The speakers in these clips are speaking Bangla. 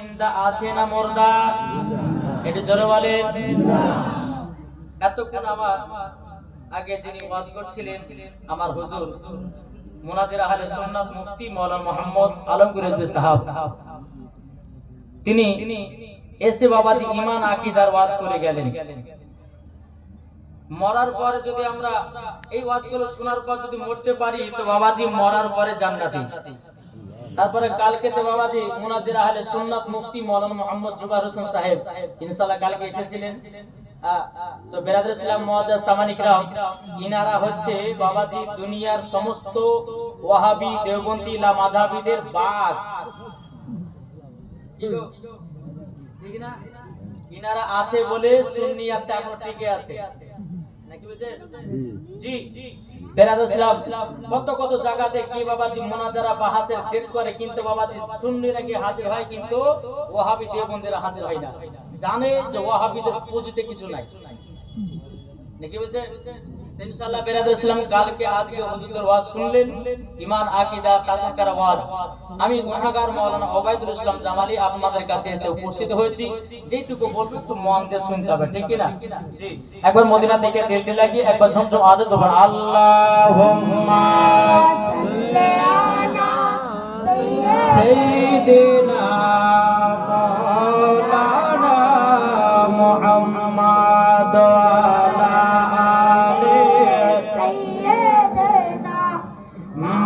জিন্দা আছে না মুর্দা? একটু জোরে বলেন। এতক্ষণ আমার আগে যিনি ওয়াজ করছিলেন আমার হুজুর মুনাজির আহলে সুন্নাত মুফতি মাওলানা মোহাম্মদ আলমগীর রিজভী সাহেব, তিনি এসে বাবাজি ঈমান আকীদার ওয়াজ করে গেলেন। মরার পরে যদি আমরা এই ওয়াজগুলো শোনার পর যদি মরতে পারি তো বাবাজি মরার পরে জান্নাতি। তারপরে কালকে তো বাবাজি মুনাজির আহলে সুন্নাত মুফতি মাওলানা মোহাম্মদ জুবাইর হোসেন সাহেব ইনশাআল্লাহ কালকে এসেছিলেন। তো বেরাদর ইসলাম মুআজ্জাজ সামানী کرام, ইনারা হচ্ছে বাবাজি দুনিয়ার সমস্ত ওয়াহাবি দেওবন্দি লা মাযহাবিদের বাগ, ঠিক না? ইনারা আছে বলে সুন্নিয়াত এখনো টিকে আছে নাকি বুঝেন? জি বেরাদর ইসলাম কত কত জায়গাতে কি বাবাজি মুনাজারা বাহাসের ডেট করে, কিন্তু বাবাজি সুন্নিরা কি হাজির হয়, কিন্তু ওয়াহাবি দেওবন্দিরা হাজির হয় না। জানে যে ওয়াহাবিদের পুঁজিতে কিছু নাই নাকি বুঝেন? ইনশাআল্লাহ বেরাদর ইসলাম কালকে আজকে হুজুরের ওয়াজ শুনলেন, ঈমান আকীদা তাযাক্কার ওয়াজ। আমি গুনাহগার মাওলানা ওবাইদুল ইসলাম জামালি আপনাদের কাছে এসে উপস্থিত হয়েছি। যেটুকু বলবো একটু মন দিয়ে শুনতে হবে, ঠিক কি না? জি একবার মদিনা থেকে দিলটি লাগিয়ে একবার ঝমঝম আওয়াজে বলুন আল্লাহুম্মা সাল্লি আলা সাইয়্যিদিনা মাওলানা মুহাম্মদ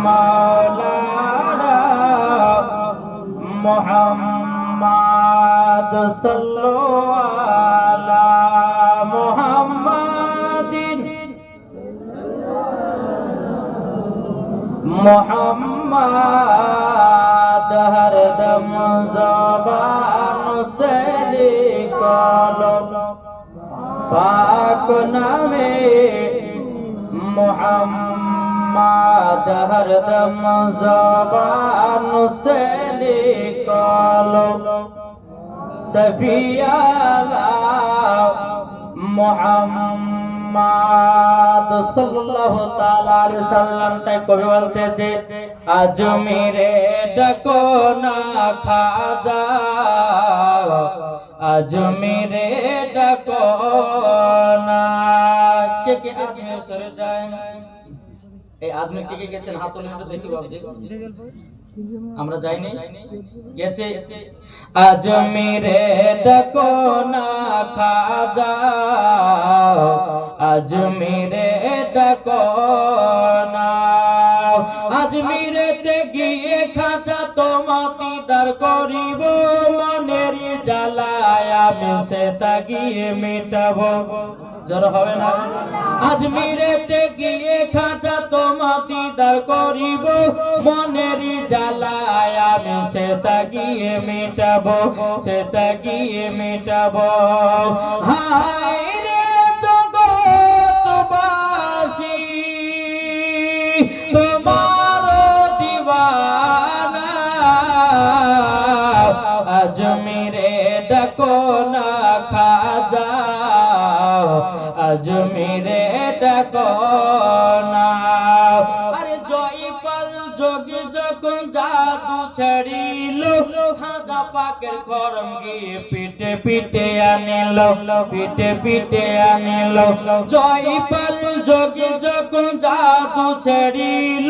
মাওলানা মুহাম্মদ সাল্লাল্লাহু আলা মুহাম্মাদিন মুহাম্মদ হরদম জবান সে লিখলো পাক নামে মুহাম্মদ হরদম জবান সে লিখলো সফিয়ালা মুহাম্মদ সাল্লাল্লাহু তাআলা আলাইহি সাল্লাম। তাই কবি বলতেছে আজ মেরে ডাকো না খাজা, আজ মেরে ডাকো না। কে কে আদমি সরে যায়? এই আদমি কে কে গেছেন হাত তুলে একটু দেখি বাবু। আমরা যাইনি, গেছে। আজ মেরে ডাকো না খাজা, আজ মেরে ডাকো না। আজ মেরেতে গিয়ে খাজা তোমার দিদার করিব, মনের জ্বালায় আমি সেটা গিয়ে মেটাবো। জোর হবে না? আজ মেরেতে গিয়ে খাজা তোমার দিদার করিব, মনের জ্বালায় আমি সেটা গিয়ে মেটাবো, সেটা গিয়ে মেটাবো। হায় রে জগৎবাসী তোমার দিওয়ানা, আজ মেরে ডাকো না খাজা, আজ মেরে ডাকো না। আরে জয়পাল যোগী যখন জাদু ছাড়িল, খাজা পাকের খরম গিয়ে পিটে পিটে আনিল, পিটে পিটে আনিল। জয়পাল যোগী যখন জাদু ছাড়িল,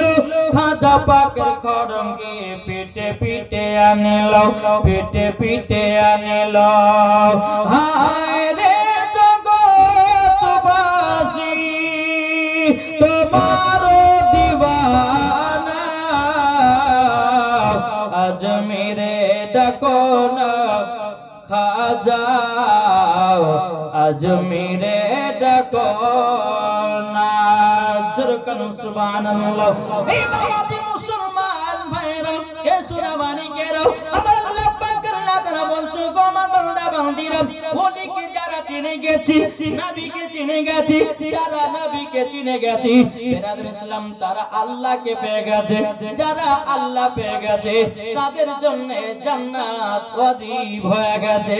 খাজা পাকের খরম গিয়ে পিটে পিটে আনিল, পিটে পিটে আনিল। হায় রে জগৎবাসী তোমার দিওয়ানা, আজ মেরে ডাকো না খাজা, আজ মেরে ডাকো না। জোরকান সুবহানাল্লাহ। এই বাবাজি মুসলমান ভাইরা কে সুনামানি কেরা আমার আল্লাহ পাক আল্লাহ তাআলা বলছো গো আমার বান্দা বান্দিরা, ওলিকে যারা চিনে গেছি, নবীকে চিনে গেছি, যারা নবীকে চিনে গেছি বেরাদর ইসলাম তারা আল্লাহকে পেয়ে গেছে। যারা আল্লাহ পেয়ে গেছে তাদের জন্য জান্নাত ওয়াজিব হয়ে গেছে।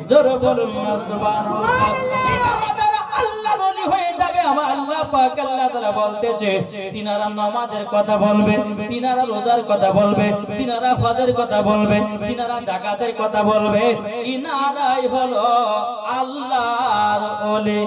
জোরে বলুন সুবহানাল্লাহ। এই বাবা তারা আল্লাহর ওলি হয়ে যাবে, আমার আল্লাহ পাক আল্লাহ তাআলা বলতেছে তিনারা নামাজের কথা বলবে, তিনারা রোজার কথা বলবে, তিনারা হজের কথা বলবে, তিনারা যাকাতের কথা বলবে, ইনারাই হলো আল্লাহর ওলি।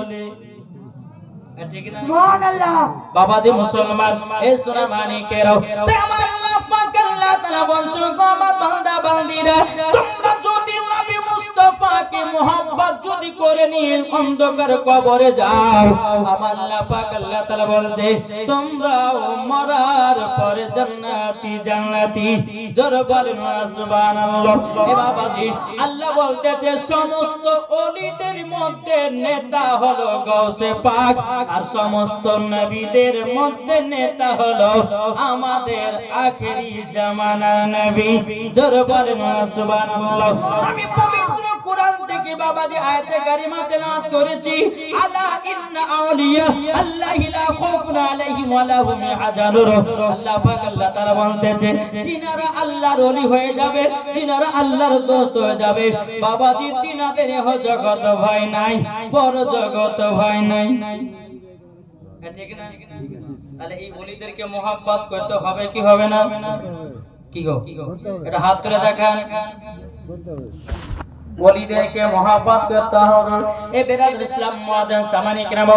ঠিক না? সুবহানাল্লাহ। বাবাজি মুসলমান, এই সোনা মানিকেরাও, তাই আমার আল্লাহ পাক আল্লাহ তাআলা বলছেন গো আমার বান্দা বান্দীরা, তোমরা যদি নবী মুস্তাফাকে মোহাব্বত যদি করে নিয়ে অন্ধকার কবরে যাও, আমার আল্লাহ পাক আল্লাহ তাআলা বলছে তোমরাও মরার পরে জান্নাতি জান্নাতি। জোরে বলেন সুবহানাল্লাহ। এ বাবাজি আল্লাহ বলতেছে সমস্ত ওলিদের মধ্যে নেতা হলো গাউসে পাক, আর সমস্ত নবীদের মধ্যে নেতা হলো আমাদের আখেরি জামানার নবী। জোরে বলেন সুবহানাল্লাহ। আমি পবিত্র কোরআন থেকে বাবাজি আয়াতে কারিমা তেলাওয়াত করেছি, আলা ইন্না আউলিয়া আল্লাহি লা খাউফুন আলাইহিম ওয়া লা হুম ইয়াহজানুন। আল্লাহ পাক আল্লাহ তাআলা বলতেছে যিনারা আল্লাহর ওলি হয়ে যাবে, যিনারা আল্লাহর দোস্ত হয়ে যাবে, বাবাজি তিনাদের জগত ভয় নাই, পর জগত ভয় নাই। ঠিক না? তাহলে এই ওলিদেরকে মোহাব্বত করতে হবে কি হবে না? কি গো এটা হাত তুলে দেখান। ওলিদেরকে মোহাব্বত করতে হবে। এ বেরাদুল ইসলাম মুআদ্দিন সামানি কিরাম,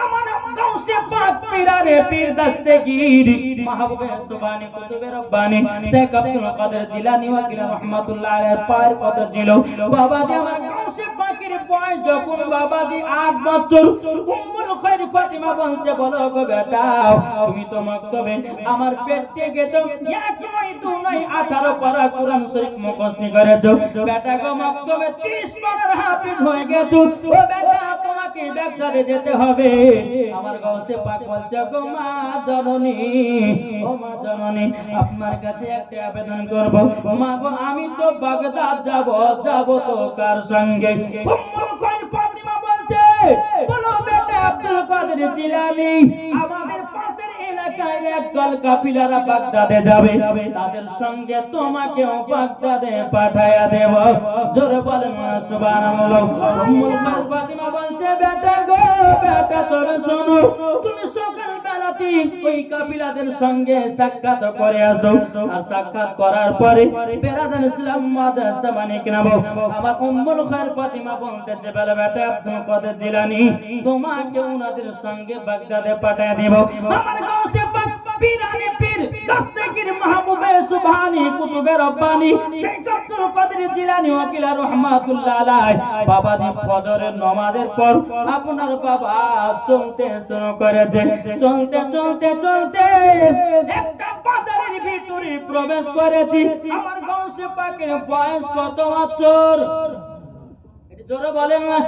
আমার গাউসে পাক পীরানে পীর দস্তগীর মাহবুবে সুবহানি কুতুবে রব্বানি শেখ আব্দুল কাদের জিলানী ওয়াকিল রাহমাতুল্লাহ আলাইহি পায়ের কদর ছিল। বাবাজি আমার গাউসে পাকের বয়স যখন বাবাজি 8 বছর, উম্মুল খায়র ফাতিমা বলছে বলো গো বেটা তুমি তো মক্তবে আমার পেট থেকে তো এক নয় দু নয় 18 পারা কোরআন শরীফ মুখস্থ করেছো। বেটা গো মক্তবে 30 পারার হাফেজ হয়ে গেছো। ও বেটা তোমাকে বাগদাদে যেতে হবে। আমার গাউসে পাক বলছে গো মা জননী, ও মা জননী আপনার কাছে একটা আবেদন করব। মা গো আমি তো বাগদাদ যাব, যাব তো কার সঙ্গে? উম্মুল খায়র ফাতিমা বলছে বলো বেটা আব্দুল কাদের জিলানী আমাদের পাশের এলাকায় একদল কাফিলারা বাগদাদে যাবে, তাদের সঙ্গে তোমাকেও বাগদাদে পাঠায়া দেব। জোরে বলেন সুবহানাল্লাহ। উম্মুল খায়র ফাতিমা বলছে বেটা গো বেটা তবে শোনো, তুমি সকাল বেলাতে ওই কাফিলাদের সঙ্গে সাক্ষাৎ করে আসো, আর সাক্ষাৎ করার পরে বেরাদান ইসলাম মাদ্রাসা মানে কি নাম আমার উম্মুল খায়র ফাতিমা বলতেছে বলে বেটা আব্দুল কাদের জিলানী তোমাকে উনাদের সঙ্গে বাগদাদে পাঠিয়ে দেব। আমার গাউসে পাক পীরানে পীর দস্তগীর মাহবুবে সুবহানি কুতুবে রব্বানি শেখ আব্দুল কাদের জিলানী ওয়াকিল রাহমাতুল্লাহ আলাইহি বাবাজি ফজরের নামাজের পর আপনার বাবা চলতে শুরু করেছে। চলতে চলতে চলতে একটা বাজারের ভিতরে প্রবেশ করেছি। আমার গাউসে পাকের বয়স কত বছর? এটা জোরে বলেন না।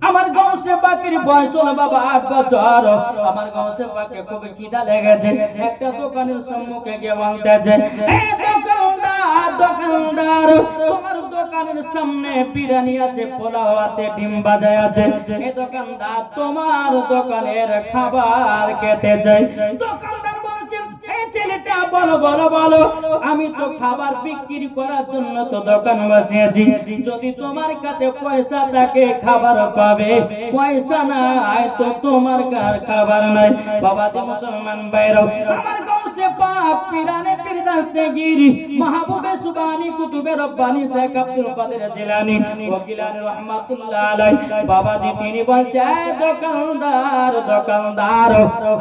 আমার গাউসে পাকের বয়স হলো বাবা 8 বছর। আমার গাউসে পাকে খুব খিদা লেগেছে। একটা দোকানের সম্মুখে গিয়ে বলতেছে এই দোকানদার দোকানদার তোমার দোকানের সামনে বিরিয়ানি আছে, পোলাও আছে, ডিম ভাজা আছে, এই দোকানদার তোমার দোকানের খাবার খেতে চাই। দোকানদার বলছে এই ছেলেটা বলো বলো বলো আমি তো খাবার বিক্রি করার জন্য তো দোকান বসিয়েছি, যদি তোমার কাছে পয়সা থাকে খাবার পাবে, পয়সা নাই তো তোমার কার খাবার নাই। বাবাজি মুসলমান ভাইরাও আমার গাউসে পাক পীরানে পীর দস্তগীর মাহবুবে সুবহানি কুতুবে রব্বানি শেখ আব্দুল কাদের জিলানী ওয়াকিলান রাহমাতুল্লাহ আলাইহি বাবাজি তিনি বলছে দোকানদার দোকানদার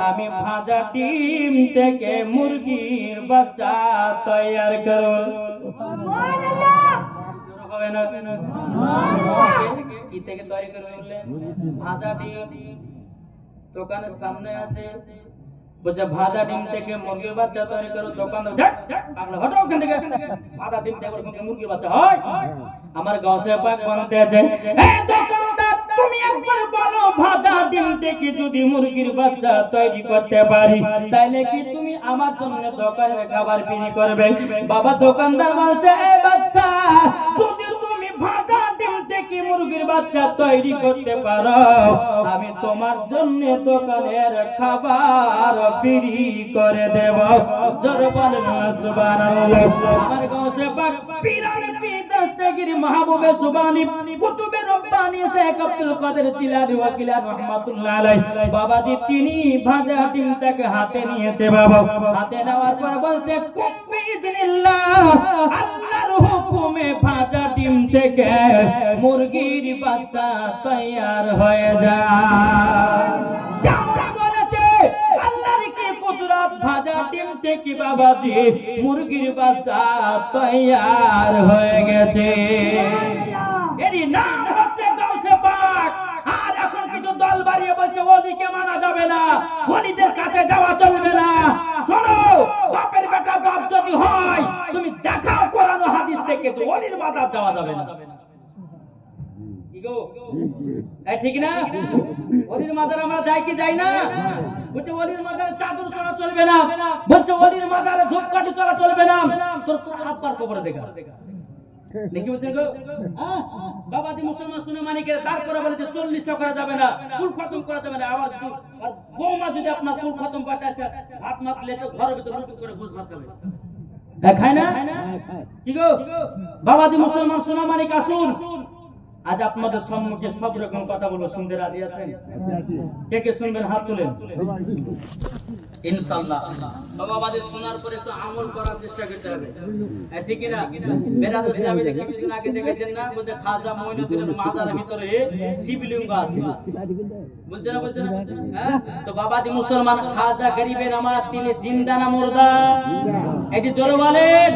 আমি ভাজা ডিম থেকে মুরগির বাচ্চা তৈয়ার করো। সুবহানাল্লাহ। হবে না কি থেকে তৈরি করে বললে ভাজা ডিম দোকানের সামনে আছে, বলছে ভাজা ডিম থেকে মুরগির বাচ্চা তৈরি করো। দোকানদার পাগলা হটো ওখান থেকে, ভাজা ডিম থেকে মুরগির বাচ্চা হয়? আমার গাউসে পাক বলতে আছে এই দোকানদার তুমি একবার বলো ভাজা ডিম থেকে যদি মুরগির বাচ্চা তৈরি করতে পারি তাহলে কি তুমি আমার জন্য দোকানের খাবার বিক্রি করবে? বাবা দোকানদার বলছে এই বাচ্চা যদি তুমি ভাজা ডিম থেকে মুরগির বাচ্চা তৈরি করতে পারো, আমি তোমার জন্য দোকানের খাবার ফ্রি করে দেব। জোরে বলেন সুবহানাল্লাহ। আমার গাউসে পাক পীরানে পীর দস্তগীর মাহবুবে সুবহানি কুতুবে রব্বানি শেখ আব্দুল কাদের জিলানী ওয়া গিলানী রাহমাতুল্লাহ আলাইহি বাবাজি তিনি ভাজা ডিমটাকে হাতে নিয়েছে বাবা। হাতে নেওয়ার পর বলছে কুম বিইজনিল্লাহ, আল্লাহর হুকুমে ভাজা ডিম থেকে মুরগির বাচ্চা তৈয়ার হয়ে যায়। জামাই বলেছে আল্লাহর কি কুদরত, ভাজা ডিম থেকে বাবাজি মুরগির বাচ্চা তৈয়ার হয়ে গেছে। এরই নাম হচ্ছে গাউসে পাক। আর এখন কিছু দল বাড়িয়ে বলছে ওলিকে মানা যাবে না, ওলিদের কাছে যাওয়া চলবে না। শোনো, বাপের বেটা বাপ যদি হয় তুমি দেখাও কোরআন ও হাদিস থেকে যে ওলির মাজার যাওয়া যাবে না। কি গো এই ঠিক না? ওলির মাজার আমরা যাই কি যাই না? বলছে ওলির মাজারে চাদর চড়া চলবে না, বলছে ওলির মাজারে ধূপকাঠি চড়া চলবে না। তোর আব্বার কবরে দেখা দেখি বলছে গো বাবাজি মুসলমান শুনে মানিকের তারপরে বলে যে 40 করা যাবে না, কুল খতম করা যাবে না। আবার আর বৌমা যদি আপনার কুল খতম পাঠাইছে ভাত মাতলে তো ঘরের ভিতর রুটি করে ভোজ ভাত খাবে, খায় না? কি গো বাবাজি মুসলমান শুনে মানিক আসুন, আজ আপনাদের সম্মুখে সব রকম কথা বলবো, শুনতে রাজি আছেন? কে কে শুনবেন হাত তুলেন ইনশাআল্লাহ। বাবাজি শোনার পরে একটু আমল করার চেষ্টা করতে হবে, ঠিক কি না? বেরাদ ইসলামে যে কিছুদিন আগে দেখেছেন না, বলছে খাজা মঈনুদ্দিনের মাজারের ভিতরে শিবলিঙ্গ আছে, বলছে না বলছে না? হ্যাঁ, তো বাবাজি মুসলমান খাজা গরিবে নামাজ তিনি জিন্দা না মুর্দা? এটি জোরে বলেন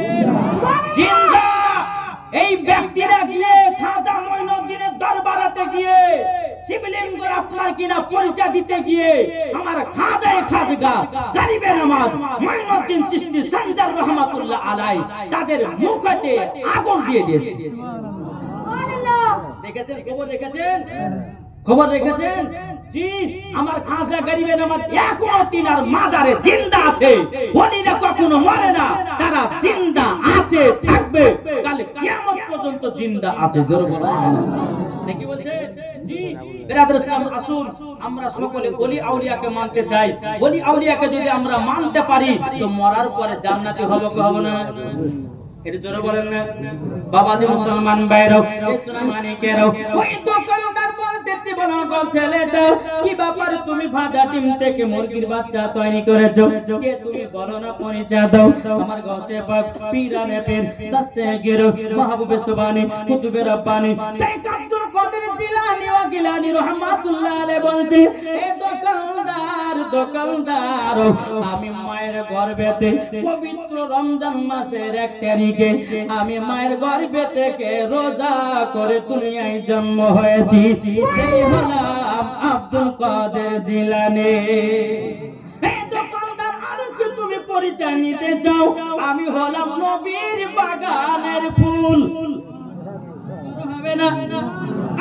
জিন্দা। এই ব্যক্তিরা গিয়ে খাজা মঈনুদ্দিনের দরবারেতে গিয়ে শিবলিঙ্গের আপনার কিনা পরিচয় দিতে গিয়ে আমার খাজায়ে খাজগা গরিবে নামাজ মঈনুদ্দিন চিশতি সঞ্জার রহমাতুল্লাহ আলাইহি তাদের মুখেতে আগুন দিয়ে দিয়েছে। সুবহানাল্লাহ। দেখেছেন খবর রেখেছেন? খবর রেখেছেন? জি, আমার খাজা গরিবে নামাজ এখনো তিনার মাজারে জিন্দা আছে। ওলিরা কখনো মরে না, তারা জিন্দা আছে, থাকবে, কাল কিয়ামত পর্যন্ত জিন্দা আছে। জোরে বলেন সুবহানাল্লাহ। দেখি বলছে জি বেরাদর ইসলাম আসুন আমরা সকলে ওলি আউলিয়াকে মানতে চাই। ওলি আউলিয়াকে যদি আমরা মানতে পারি তো মরার পরে জান্নাতি হব কি হব না? এটা জোরে বলেন না বাবাজি মুসলমান ভাইরাও এই সোনা মানিকেরাও। ওই দোকানদার বলতেছে বলো গো ছেলেটা কি ব্যাপার, তুমি ভাজা ডিম থেকে মুরগির বাচ্চা তৈরি করেছো, কে তুমি বলো না পরিচয় দাও। আমার গাউসে পাক পীরানে পীর দস্তগীর মাহবুবে সুবহানি কুতুবে রব্বানি শেখ আব্দুল কাদের জিলানী ওয়া গিলানী রাহমাতুল্লাহ আলাইহি বলছে এ দোকানদার আমি মায়ের গর্ভেতে পবিত্র রমজান মাসের 1 তারিখে আমি মায়ের গর্ভে থেকে রোজা করে দুনিয়ায় জন্ম হয়েছি, সেই হলাম আব্দুল কাদের জিলানী। এই দোকানদার আর কি তুমি পরিচয় নিতে চাও? আমি হলাম নবীর বাগানের ফুল, হবে না?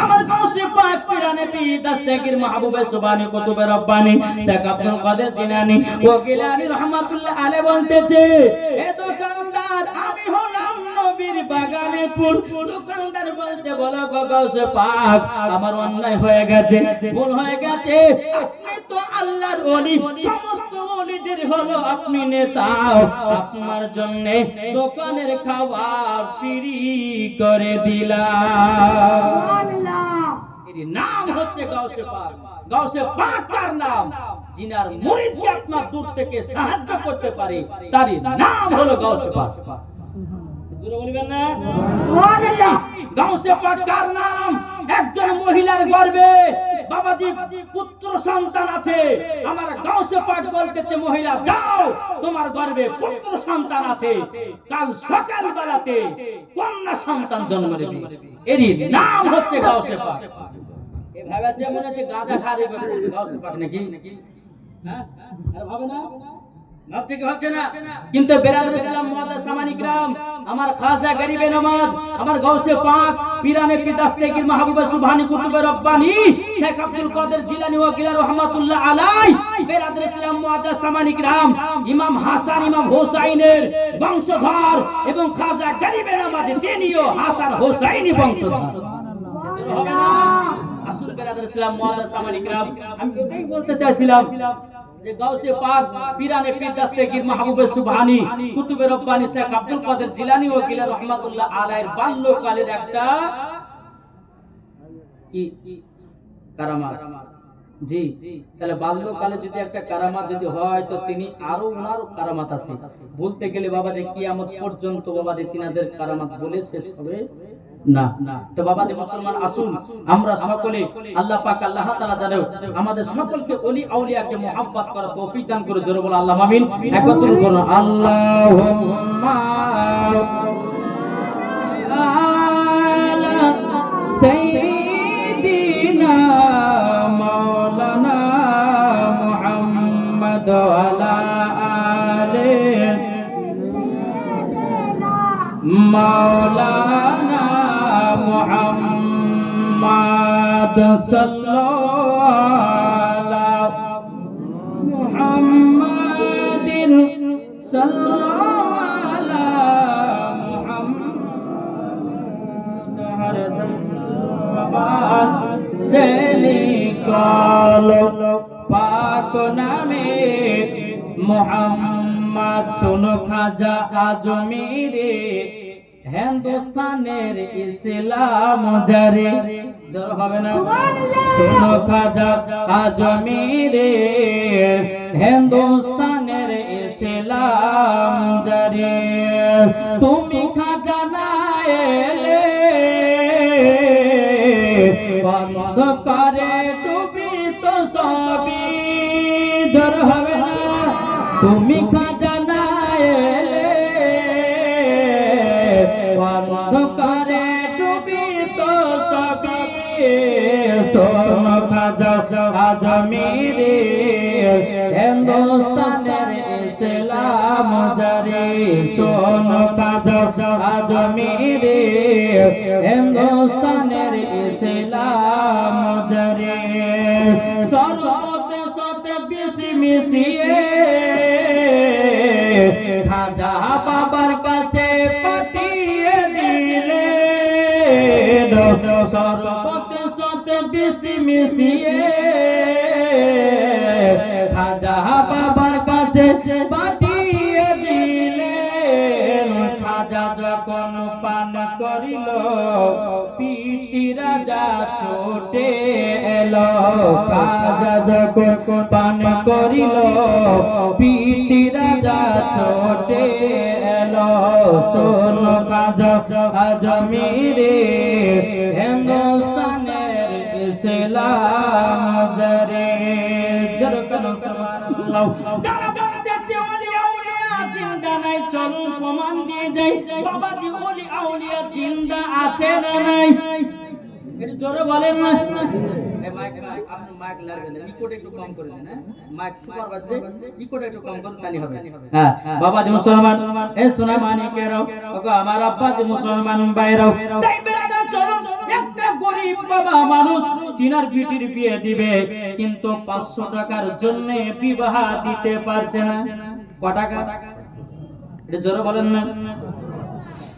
আমার গাউসে পাক পীরানে পীর দস্তগীর মাহবুবে সুবহানি কুতুবে রব্বানি শেখ আব্দুল কাদের জিলানী ও গিলানী রাহমাতুল্লাহ আলাইহি বলতেছে এ দোকানদার আমি হলাম নবীর বাগানের ফুল। দোকানদার বলছে বলো গো গাউসে পাক আমার অন্যায় হয়ে গেছে, ভুল হয়ে গেছে, আপনি তো আল্লাহর ওলি, সমস্ত ওলিদের হলো আপনি নেতা, আপনার জন্য দোকানের খাবার ফ্রি করে দিলাম। এর নাম হচ্ছে গাউসে পাক। গাউসে পাক কার নাম? জিনার মুরিদকে আপনার দূর থেকে সাহায্য করতে পারে, তারই নাম হলো গাউসে পাক। জোরে বলবেন না সুবহানাল্লাহ। গাউসে পাক কার নাম? একজন মহিলার গর্ভে বাবাজি পুত্র সন্তান আছে, আমার গাউসে পাক বলতেছে মহিলা যাও তোমার গর্ভে পুত্র সন্তান আছে, কাল সকাল বেলাতে কন্যা সন্তান জন্ম নেবে, এরই নাম হচ্ছে গাউসে পাক। এ ভাবাছে মনে হচ্ছে গাঁজা খারে গাউসে পাক নাকি? হ্যাঁ আর ভাবে না, ভাবছে কি ভাবছে না? কিন্তু বেরাদর ইসলাম মুআদ্দাস সামানি গ্রাম আমার খাজা গরিবে নামাজ আমার গাউসে পাক পীরানে পীর দস্তগীর মাহবুবে সুবহানি কুতুবে রব্বানি শেখ আব্দুল কাদের জিলানী ওয়া গিলানী রাহমাতুল্লাহ আলাইহি বেরাদর ইসলাম মুআদ্দাস সামানি গ্রাম ইমাম হাসান ইমাম হোসাইনের বংশধর এবং খাজা গরিবে নামাজ তিনিও হাসান হোসাইনি বংশধর। হবে না? আসল বেরাদার ইসলাম মুআদ্দাস সামানি کرام, আমি এটাই বলতে চাইছিলাম যে গাউসে পাক পীরানে পীর দস্তগীর মাহবুবে সুবহানী কুতুবে রব্বানী শেখ আব্দুল কাদের জিলানী ও গিলা রাহমাতুল্লাহ আলাইহির বাল্যকালের একটা কি কারামাত। জি, তাহলে বাল্যকালে যদি একটা কারামাত যদি হয় তো তিনি আরো ওনার কারামাত আছে। বলতে গেলে বাবা যে কিয়ামত পর্যন্ত বাবা যে তিনাদের কারামাত বলে শেষ হবে না। তো বাবা যে মুসলমান আসুন আমরা সকলে আল্লাহ পাক আল্লাহ তাআলা জানেন আমাদের সকলকে ওলি আউলিয়াকে মুহাব্বত করার তৌফিক দান করে। জোরে বলো আল্লাহু আমিন। একবার দরুদ পড়ুন আল্লাহুম্মা আলা সাইয়্যিদিনা মাওলানা মুহাম্মদ ওয়া আলা মাওলানা মুহাম্মদ সাল্লাল্লাহু মুহাম্মাদিন সাল্লাল্লাহু মুহাম্মদ হরদম বাবার সে নিকালো পাক নামে মুহাম্মদ। শোনো খাজা আজমিরে হিন্দুস্তানের ইসলাম জারে, জোর হবে না? শোনো খাজা আজমিরে হিন্দুস্তানের ইসলাম জারে, তুমি খাজা না এলে অন্ধকারে ডুবি তো সবই, জোর হবে না? তুমি খাজা না এলে অন্ধকারে ডুবি তো সবই। শোনো খাজা আজমিরে হিন্দুস্তানের ইসলাম জারি, শোনো খাজা আজমিরে হিন্দুস্তানের ইসলাম জারি। সরতে সতে বেশি মিশিয়ে খাজা বাবার কাছে পাঠিয়ে দিলে, সরতে সতে বেশি মিশিয়ে খাজা বাবার কাছে পাঠিয়ে দিলেন। খাজা যখন পান করিল পিটি রাজা ছোটে এলো, খাজা যখন পান করিল পিটি রাজা ছোটে এলো। শোনো খাজা আজমিরে হিন্দুস্তানের ইসলাম জারে, জরকান সুবহানাল্লাহ। যারা বলতেছে ওলি আউলিয়া জিন্দা নাই, চল প্রমাণ দিয়ে যাই বাবাজি ওলি আউলিয়া জিন্দা আছে না নাই? একটু জোরে বলেন না। এই মাইক আপনি মাইক লাগবে না, ইকোটা একটু কম করে দেন। হ্যাঁ, মাইক সুপার বাজছে, ইকোটা একটু কম করুন তানি হবে। হ্যাঁ বাবাজি মুসলমান এ সোনা মানিকেরাও ওগো আমার আব্বাজি মুসলমান ভাইরাও, তাই বেরাদার চলো একটা গরিব বাবা মানুষ তিনার বিটির বিয়ে দিবে কিন্তু 500 টাকার জন্য বিবাহ দিতে পারছে না। কত টাকা? এটা জোরে বলেন না।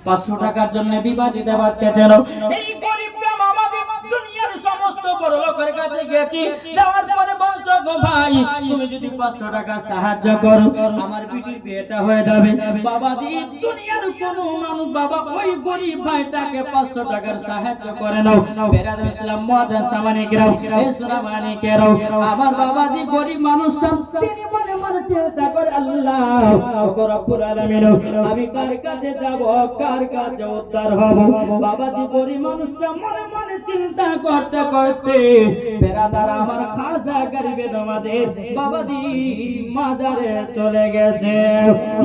500 টাকার জন্য বিবাহ দিতে পারতেছে না। এই গরিব আমাদের দুনিয়ার সমস্ত বড় লোকের কাছে গেছি, যাওয়ার পরে বলছো গো ভাই তুমি যদি 500 টাকা সাহায্য করো আমার বিটির বিয়েটা হয়ে যাবে। বাবাজি দুনিয়ার কোন মানুষ বাবা ওই গরিব ভাইটাকে 500 টাকার সাহায্য করে নাও। বেরাদ ইসলাম মুআদ্দাস সামানি کرام, এই সোনা মানি کرام, আমার বাবাজি গরিব মানুষটা তিনি মনে মনে চিন্তা করে আল্লাহ রব্বুল আলামিন আমি কার কাছে যাব, কার কাছে উদ্ধার হব। বাবাজি গরিব মানুষটা মনে মনে চিন্তা করতে করতে বেরাদার আমার খাজা গরিবে নামাজের বাবাজি মাজারে চলে গেছে।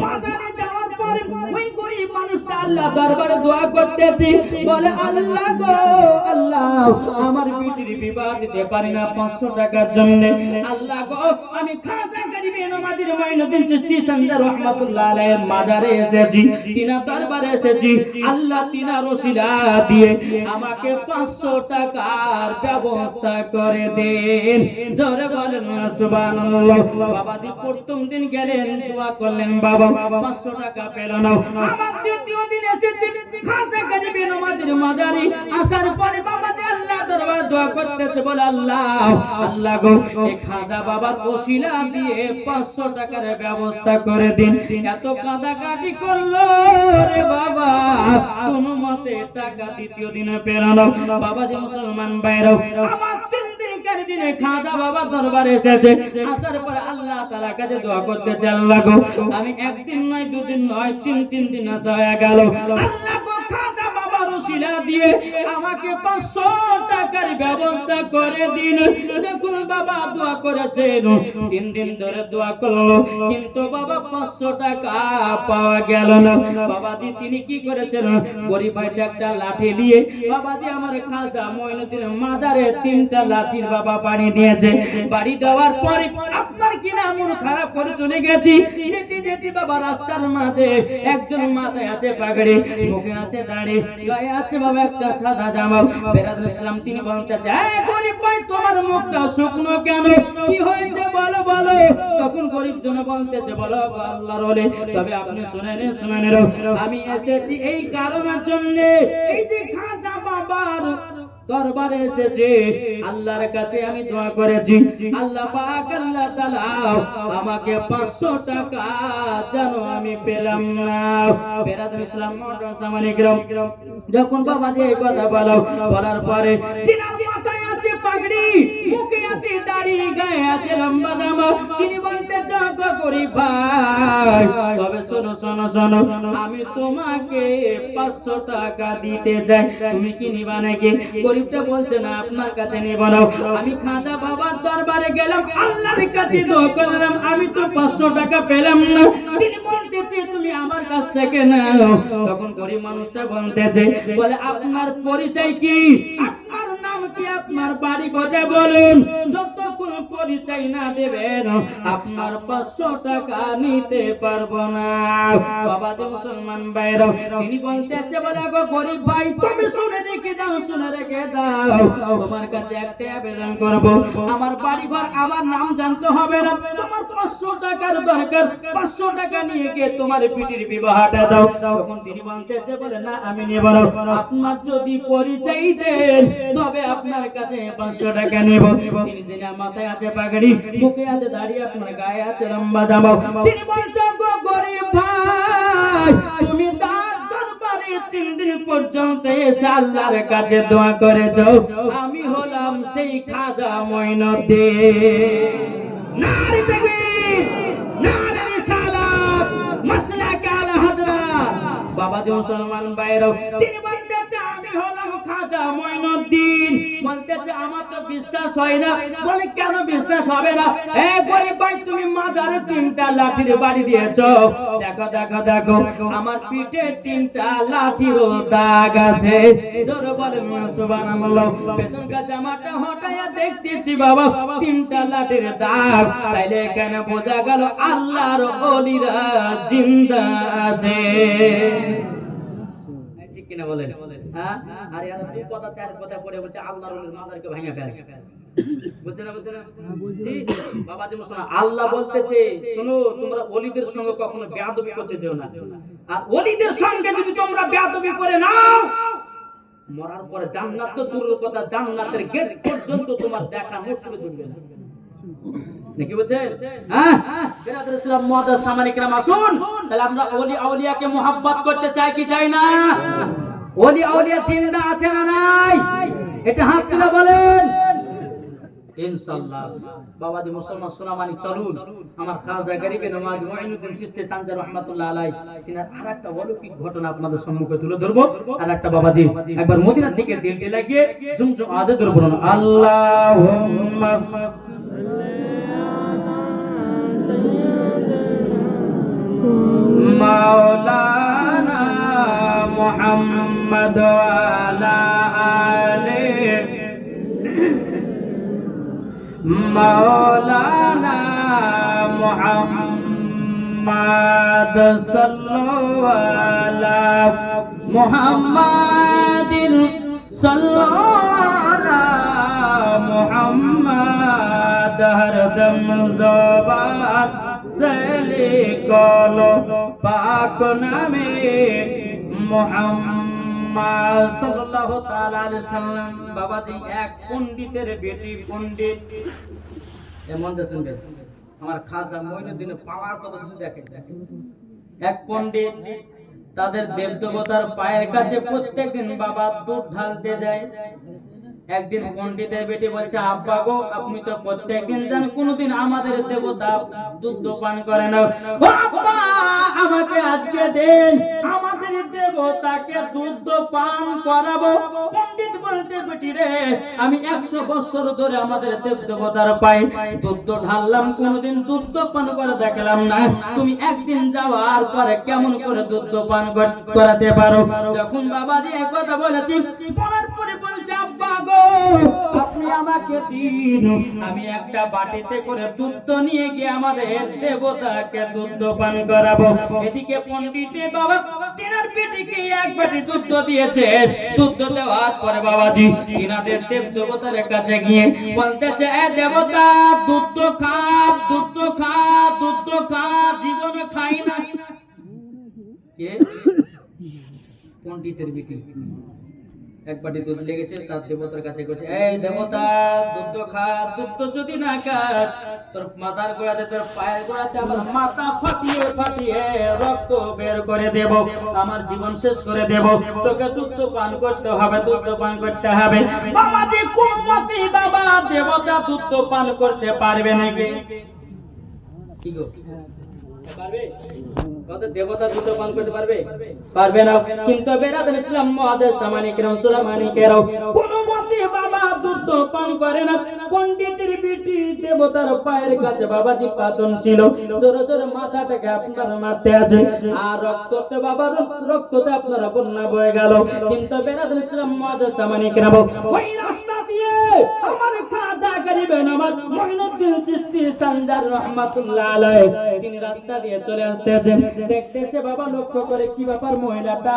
মাজারে যাওয়ার পরে ওই গরিব মানুষটা আল্লাহ দরবারে দোয়া করতেছি, বলে আল্লাহ গো আল্লাহ আমার বিটির বিবাহ দিতে পারি না 500 টাকার জন্য। আল্লাহ গো আমি খাজা গরিবে নামাজের মাইনুদ্দিন চিশতি সন্দার রহমাতুল্লাহ আলাইহির মাজারে এসেছি, তিনা দরবারে এসেছি। আল্লাহ তিনা রসিলা দিয়ে আমাকে 500 টাকার ব্যবস্থা করে দেন। জোরে বলেন সুবহানাল্লাহ। বাবাজি প্রথম দিন গেলেন দোয়া করলেন, বাবা 500 টাকা পেল না। আমার দ্বিতীয় দিন এসেছি খাজা গরিবে নামাজের মাজারে, আসার পরে বাবাজি আল্লাহ দোয়া করতেছে, বলে আল্লাহ আল্লাহ গো, এই খাজা বাবার ওসিলা দিয়ে 500 টাকার ব্যবস্থা করে দিন। এত কাঁদাকাটি করলো রে বাবা, কোন মতে টাকা দ্বিতীয় দিনে পেরানো। বাবা যে মুসলমান বাইরেও আমার 3 দিনকার দিনে খাজা বাবা দরবারে এসেছে। আসার পর আল্লাহ তাআলার কাছে দোয়া করতেছে, আল্লাহ গো, আমি একদিন নয়, দুদিন নয়, 3 দিন আসা হয়ে গেল। আল্লাহ গো, খাজা বাবার ওসিলা দিয়ে আমাকে 500 টাকার ব্যবস্থা করে দিন। যখন বাবা দোয়া করেছেন, 3 দিন ধরে দোয়া করলো, কিন্তু বাবা 500 টাকা পাওয়া গেল না। বাবাজি তিনি কি করেছেন, গরিব ভাইটা একটা লাঠি নিয়ে বাবাজি আমার খাজা মঈনুদ্দিনের মাজারে 3টা লাঠির বাবা পানি দিয়েছে। বাড়ি দেওয়ার পরে আপনার কিনা মন খারাপ করে চলে গেছি। যেতে যেতে বাবা রাস্তার মাঝে একজন মাথায় আছে পাগড়ি, মুখে আছে দাড়ি, গায়ে আছে বাবা একটা সাদা জামা। বেরাদুল ইসলাম তিনি বলতেছে, এই গরিব ভাই তোমার মুখটা শুকনো কেন, কি হয়েছে বলো বলো। তখন গরিব জন বলতেছে, বলো আল্লাহর ওলি, তবে আপনি শুনেন শুনেন, আমি এসেছি এই কারণের জন্য, এই যে খাজা বাবার দরবারে এসেছে, আল্লাহর কাছে আমি দোয়া করেছি, আল্লাহ পাক আল্লাহ তাআলা আমাকে 500 টাকা যেন আমি পেলাম না। বেরাদুল ইসলাম যখন বাবাজি এই কথা বলার পরে চিনার মাথায় আছে পাগড়ি, মুখে আছে দাড়ি, গায়ে আছে লম্বা জামা, তিনি বলতেছে, গরিব ভাই তবে শোনো শোনো শোনো, আমি তোমাকে 500 টাকা দিতে চাই, তুমি কি নিবা নাকি? গরিবটা বলছে, না আপনার কাছে নিব না, আমি খাজা বাবার দরবারে গেলাম, আল্লাহর কাছে দোয়া করলাম, আমি তো 500 টাকা পেলাম না। তিনি বলতেছে, তুমি আমার কাছ থেকে নাও। তখন গরিব মানুষটা বলতেছে, বলে আপনার পরিচয় কি, আপনার নাম কি, আপনার বাড়ি কোথায় বলুন। যতক্ষণ পরিচয় না দেবেন আপনার 500 টাকা নিতে পারবো না। বাবা যে মুসলমান ভাইরা তিনি বলতেছে, বলে গো গরিব ভাই তুমি শুনে রেখে দাও, শুনে রেখে দাও, তোমার কাছে একটা আবেদন করব, আমার বাড়ি ঘর আমার নাম জানতে হবে না, তোমার 500 টাকার দরকার, 500 টাকা নিয়ে গিয়ে তোমার পিটির বিবাহটা দাও। তখন তিনি বলতেছে, বলে না আমি নেব না, আপনার যদি পরিচয় দেন তবে আপনার কাছে 500 টাকা নেব। তিনি যিনি মাথায় আছে পাগড়ি, মুখে আছে দাড়ি, আপনার গায়ে আছে লম্বা জামা, তিনি বলছেন, গো গরিব ভাই তুমি তার দরবারে 3 দিন পর্যন্ত এসে আল্লাহর কাছে দোয়া করেছো, আমি হলাম সেই খাজা মঈনুদ্দিন। নারে তাকবীর, নারে রিসালাত, মাসলাক আলা হযরত। বাবা যে মুসলমান ভাইরা তিনি বলতেছে, আমি হলাম খাজা মঈনুদ্দিন। বলতেছে, আমার তো বিশ্বাস হয় না। বলে কেন বিশ্বাস হবে না? এ গরিব ভাই তুমি মাজারে 3টা লাঠির বাড়ি দিয়েছো, দেখো দেখো দেখো আমার পিঠে 3টা লাঠির দাগ আছে। জোরে বলেন সুবহানাল্লাহ। পেছনকার জামাটা হটাইয়া দেখতেছি বাবা 3টা লাঠির দাগ। তাইলে এখানে বোঝা গেল আল্লাহর ওলিরা জিন্দা আছে। ঠিক কিনা বলেন? হ্যাঁ, আর এরা 2 কথা 4 কথা পড়ে বলছে আল্লাহর ওলির মাজারকে ভাঙা ফেলে। বুঝছে না বুঝছে না? জি বাবা যে মুসলমান, আল্লাহ বলতেছে, শোনো তোমরা ওলিদের সঙ্গে কখনো বেয়াদবি করতে যেও না, আর ওলিদের সঙ্গে যদি তোমরা বেয়াদবি করে নাও, মরার পরে জান্নাত তো দূরের কথা, জান্নাতের গেট পর্যন্ত তোমার দেখা নসিবে জুটবে না। নাকি বলছে? হ্যাঁ, বেরাদুল ইসলাম মুআজ্জাজ সামানী کرام আসুন, তাহলে আমরা ওলি আউলিয়াকে মোহাব্বত করতে চাই কি চাই না? ওলি আউলিয়া জিন্দা আছে না নাই? এটা হাত তুলে বলেন ইনশাআল্লাহ। বাবাজি মুসলমান সোনামানি চলুন, আমার খাজা গরিবে নওয়াজ মঈনুদ্দিন চিশতি সানজার রাহমাতুল্লাহ আলাইহি তিনার আরেকটা অলৌকিক ঘটনা আপনাদের সম্মুখে তুলে ধরব। আরেকটা বাবাজি একবার মদিনার দিকে দিলটি লাগিয়ে ঝুমঝুম আওয়াজে ধরে বলুন, আল্লাহুম্মা মাওলানা মুহাম্মদ ওয়া আলা আলিহি মাওলানা মুহাম্মদ সাল্লাল্লাহু আলা মুহাম্মাদিন সাল্লাল্লাহু আলা মুহাম্মদ হরদম জবান से लिखो पाक नामे मुहम्मद। মুহাম্মদ সাল্লাল্লাহু তাআলা আলাইহি সাল্লাম বাবাজি এক পণ্ডিতের বেটি পণ্ডিত এমন যে শুনবে আমার খাজা মঈনুদ্দিনের পাওয়ার কথা শুনে দেখেন এক পণ্ডিত তাদের দেবদেবতার পায়ের কাছে প্রত্যেকদিন বাবা দুধ ঢালতে যায় একদিন পণ্ডিতের বেটি বলছে আব্বা গো আপনি তো প্রত্যেকদিন যান কোনদিন আমাদের দেবতা দুধ পান করে না ও আব্বা আমাকে আজকে দেন আমাদের দেবতাকে দুধ পান করাবো পণ্ডিত বলতে বেটি রে আমি 100 বছর ধরে আমাদের দেবতার পায়ে দুধ ঢাললাম কোনদিন দুধ পান করে দেখলাম না তুমি একদিন যাওয়ার পরে কেমন করে দুধ পান করাতে পারো যখন বাবাজি এই কথা বলেছি বলার পরে বলছে আব্বা গো আপনি আমাকে দিন আমি একটা বাটিতে করে দুধ নিয়ে গিয়ে আমাদের দেবতাকে দুধ পান করাবো এদিকে পণ্ডিতে বাবা তিনার বেটিকে এক বাটি দুধ দিয়েছে দুধ দেওয়ার পরে বাবাজি তিনাদের দেবতার কাছে গিয়ে বলতেছে এ দেবতা দুধ খা দুধ খা দুধ খা জীবনে খাই না কে পণ্ডিতের বেটি এক বাটি দুধ লেগেছে তার দেবতার কাছে গেছে এই দেবতা দুধ খা দুধ যদি না খাস তোর মাথার গোড়াতে তোর পায়ের গোড়াতে আমার মাথা ফাটিয়ে ফাটিয়ে রক্ত বের করে দেব আমার জীবন শেষ করে দেব তোকে দুধ পান করতে হবে দুধ পান করতে হবে বাবাজি কোন মতে বাবা দেবতা দুধ পান করতে পারবে নাকি কি গো পারবে কত দেবতা দুধ পান করতে পারবে পারবে না কিন্তু বেরাদুল ইসলাম মুহাদ্দিস সামানি কিরাম সুলাইমানি কেরাও কোনো মতে বাবা দুধ পান করে না পণ্ডিতের বেটি দেবতার পায়ের কাছে বাবাজি পাতন ছিল জোরে জোরে মাথাটাকে আপনারা মারতে আছে আর রক্ততে বাবা রক্ততে আপনারা বন্যা বয়ে গেল কিন্তু বেরাদুল ইসলাম মুহাদ্দিস সামানি কিরাম ওই রাস্তা দিয়ে আমার খাজা গরিবেন আমার মঈনুদ্দিন চিশতি সানজার রাহমাতুল্লাহ আলাইহি তিনি রাস্তা দিয়ে চলে আসতেছেন দেখতেছে বাবা লক্ষ্য করে কি ব্যাপার মহিলাটা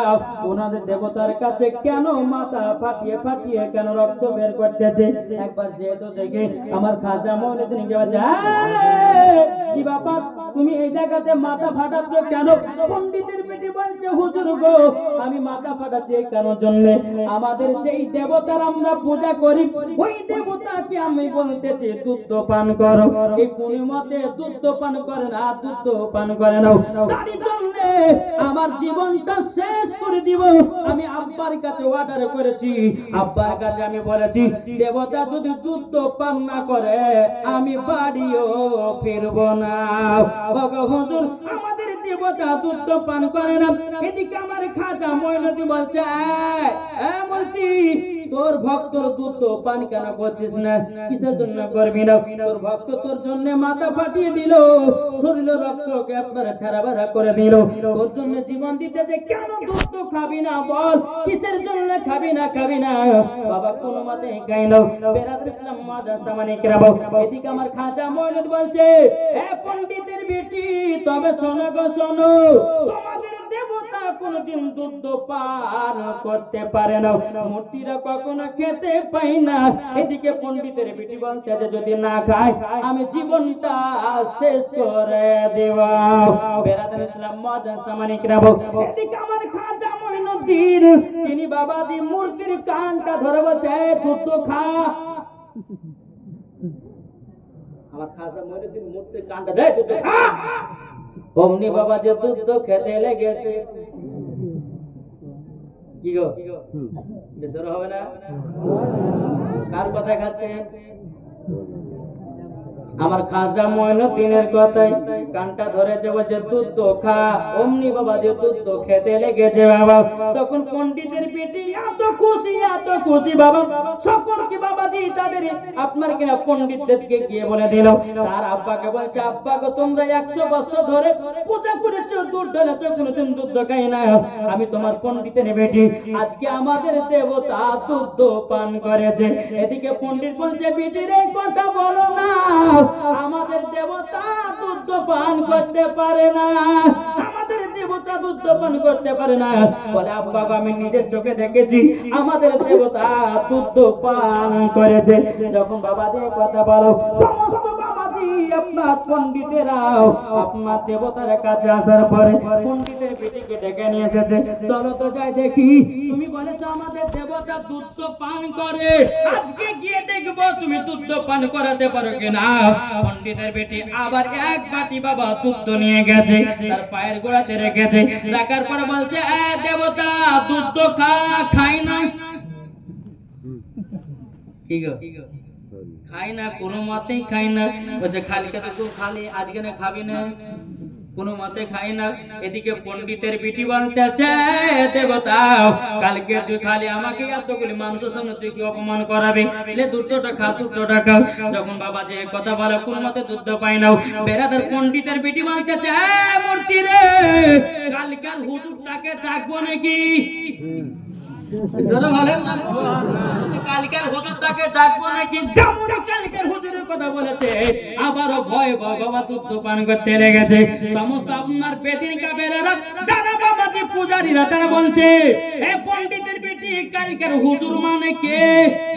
ওনাদের দেবতার কাছে কেন মাথা ফাটিয়ে ফাটিয়ে কেন রক্ত বের করতেছে একবার যেহেতু দেখে আমার খাজা মঈনুদ্দিন কে বলছে কি ব্যাপার তুমি এই জায়গাতে মাথা ফাটাচ্ছ কেন পণ্ডিতের বেটি বলছে হুজুর গো আমি মাথা ফাটাচ্ছি কেন জন্য আমাদের যেই দেবতার আমরা পূজা করি ওই দেবতাকে আমি বলতেছি দুধ পান করো এই কোন মতে দুধ পান করে না দুধ পান করে না তারই জন্য আমার জীবনটা শেষ করে দিব আমি আব্বার কাছে অর্ডার করেছি আব্বার কাছে আমি বলেছি দেবতা যদি দুধ পান না করে আমি বাড়িও ফিরবো না ওগো হুজুর আমাদের দেবতা দুধ পান করে না এদিকে আমার খাজা মঈনুদ্দিন বলছে বলছি তোর ভক্তর দুধ পান কেন করছিস না কিসের জন্য করবি না তোর ভক্ত তোর জন্য মাথা ফাটিয়ে দিল শরীর রক্তকে আপনারা ছাড়াবাড়া করে দিল তোর জন্য জীবন দিতে যে কেন দুধ খাবি না বল কিসের জন্য খাবি না বাবা কোন মতে খাই না বেরাদুল ইসলাম মুহাদ্দিস সামানি কিরাম এদিকে আমার খাজা মঈনুদ্দিন বলছে এ পণ্ডিতের বেটি তবে শোনো গো শোনো তোমাদের দেবতা কোনদিন দুধ পান করতে পারে না মূর্তিরা কখনো খেতে পাই না এদিকে পণ্ডিতের বেটি বলতে যে যদি না খায় আমি জীবনটা শেষ করে দেব বেরাদুল ইসলাম মুহাদ্দিস সামানি কিরাম এদিকে আমার খাজা মঈনুদ্দিন তিনি বাবাজি মূর্তির কানটা ধরে বলছে দুধ খা আমার খাজা মঈনুদ্দিন মূর্তির কানটা ধরে দুধ খা অমনি বাবা যে দুধ খেতে লেগেছে কি গো বেজর হবে না কার কথা খাচ্ছেন আমার খাজা মঈনুদ্দিনের কথাই কানটা ধরেছে বলছে দুধ খা অমনি বাবা যে দুধ খেতে লেগেছে বাবা তখন পণ্ডিতের বেটি এত খুশি বাবা সকলকে বাবাজি তাদের আপনার কিনা পণ্ডিতদেরকে গিয়ে বলে দিল তার আব্বাকে বলছে আব্বা গো তোমরা 100 বছর ধরে পূজা করেছো দুধ ঢেলেছো কোনদিন দুধ খাই না আমি তোমার পণ্ডিতের বেটি আজকে আমাদের দেবতা দুধ পান করেছে এদিকে পণ্ডিত বলছে বেটির এই কথা বলো না আমাদের দেবতা দুধ পান করতে পারে না আমাদের দেবতা দুধ পান করতে পারে না বলে আব্বা আমি নিজের চোখে দেখেছি আমাদের দেবতা দুধ পান করেছে যখন বাবাজি কথা বলো সমস্ত বাবাজি বাদ পণ্ডিতেরাও আপনার দেবতার কাছে আসার পরে পণ্ডিতের বেটিকে ডেকে নিয়ে এসেছে, চলো তো যাই দেখি, তুমি বলেছো আমাদের দেবতা দুধ পান করে, আজকে গিয়ে দেখবো তুমি দুধ পান করাতে পারো কিনা। পণ্ডিতের বেটি আবার এক বাটি বাবা দুধ নিয়ে গেছে, তার পায়ের গোড়াতে রেখেছে, রাখার পরে বলছে দেবতা দুধ খাই না, কি গো খাই না, কোনো মতেই খাই না। বলছে খালিকে তো খালি, আজকে না খাবি না, কোনো মতে খাই না। এদিকে পণ্ডিতের বিটি বলতেছে দেবতা কালকে তুই খালি আমাকে এতগুলি মানুষের সামনে তুই কি অপমান করাবি, লে দুধটা খা, দুধটা খাও। যখন বাবা যে কথা বলে কোনো মতে দুধ পাই নাও, বেরাদার পণ্ডিতের বিটি বলতেছে মূর্তি রে কালকার হুজুরটাকে ডাকবো নাকি, কালকের হুজুরটাকে ডাকবো নাকি। যেমন কালকের হুজুরের কথা বলেছে আবারও ভয় বাবা দুধ পান করতে লেগেছে। সমস্ত আপনার বেদিন কাফেরেরা যারা বাবাজি পূজারীরা তারা বলছে এ পণ্ডিতের বেটি কালকের হুজুর মানে কে।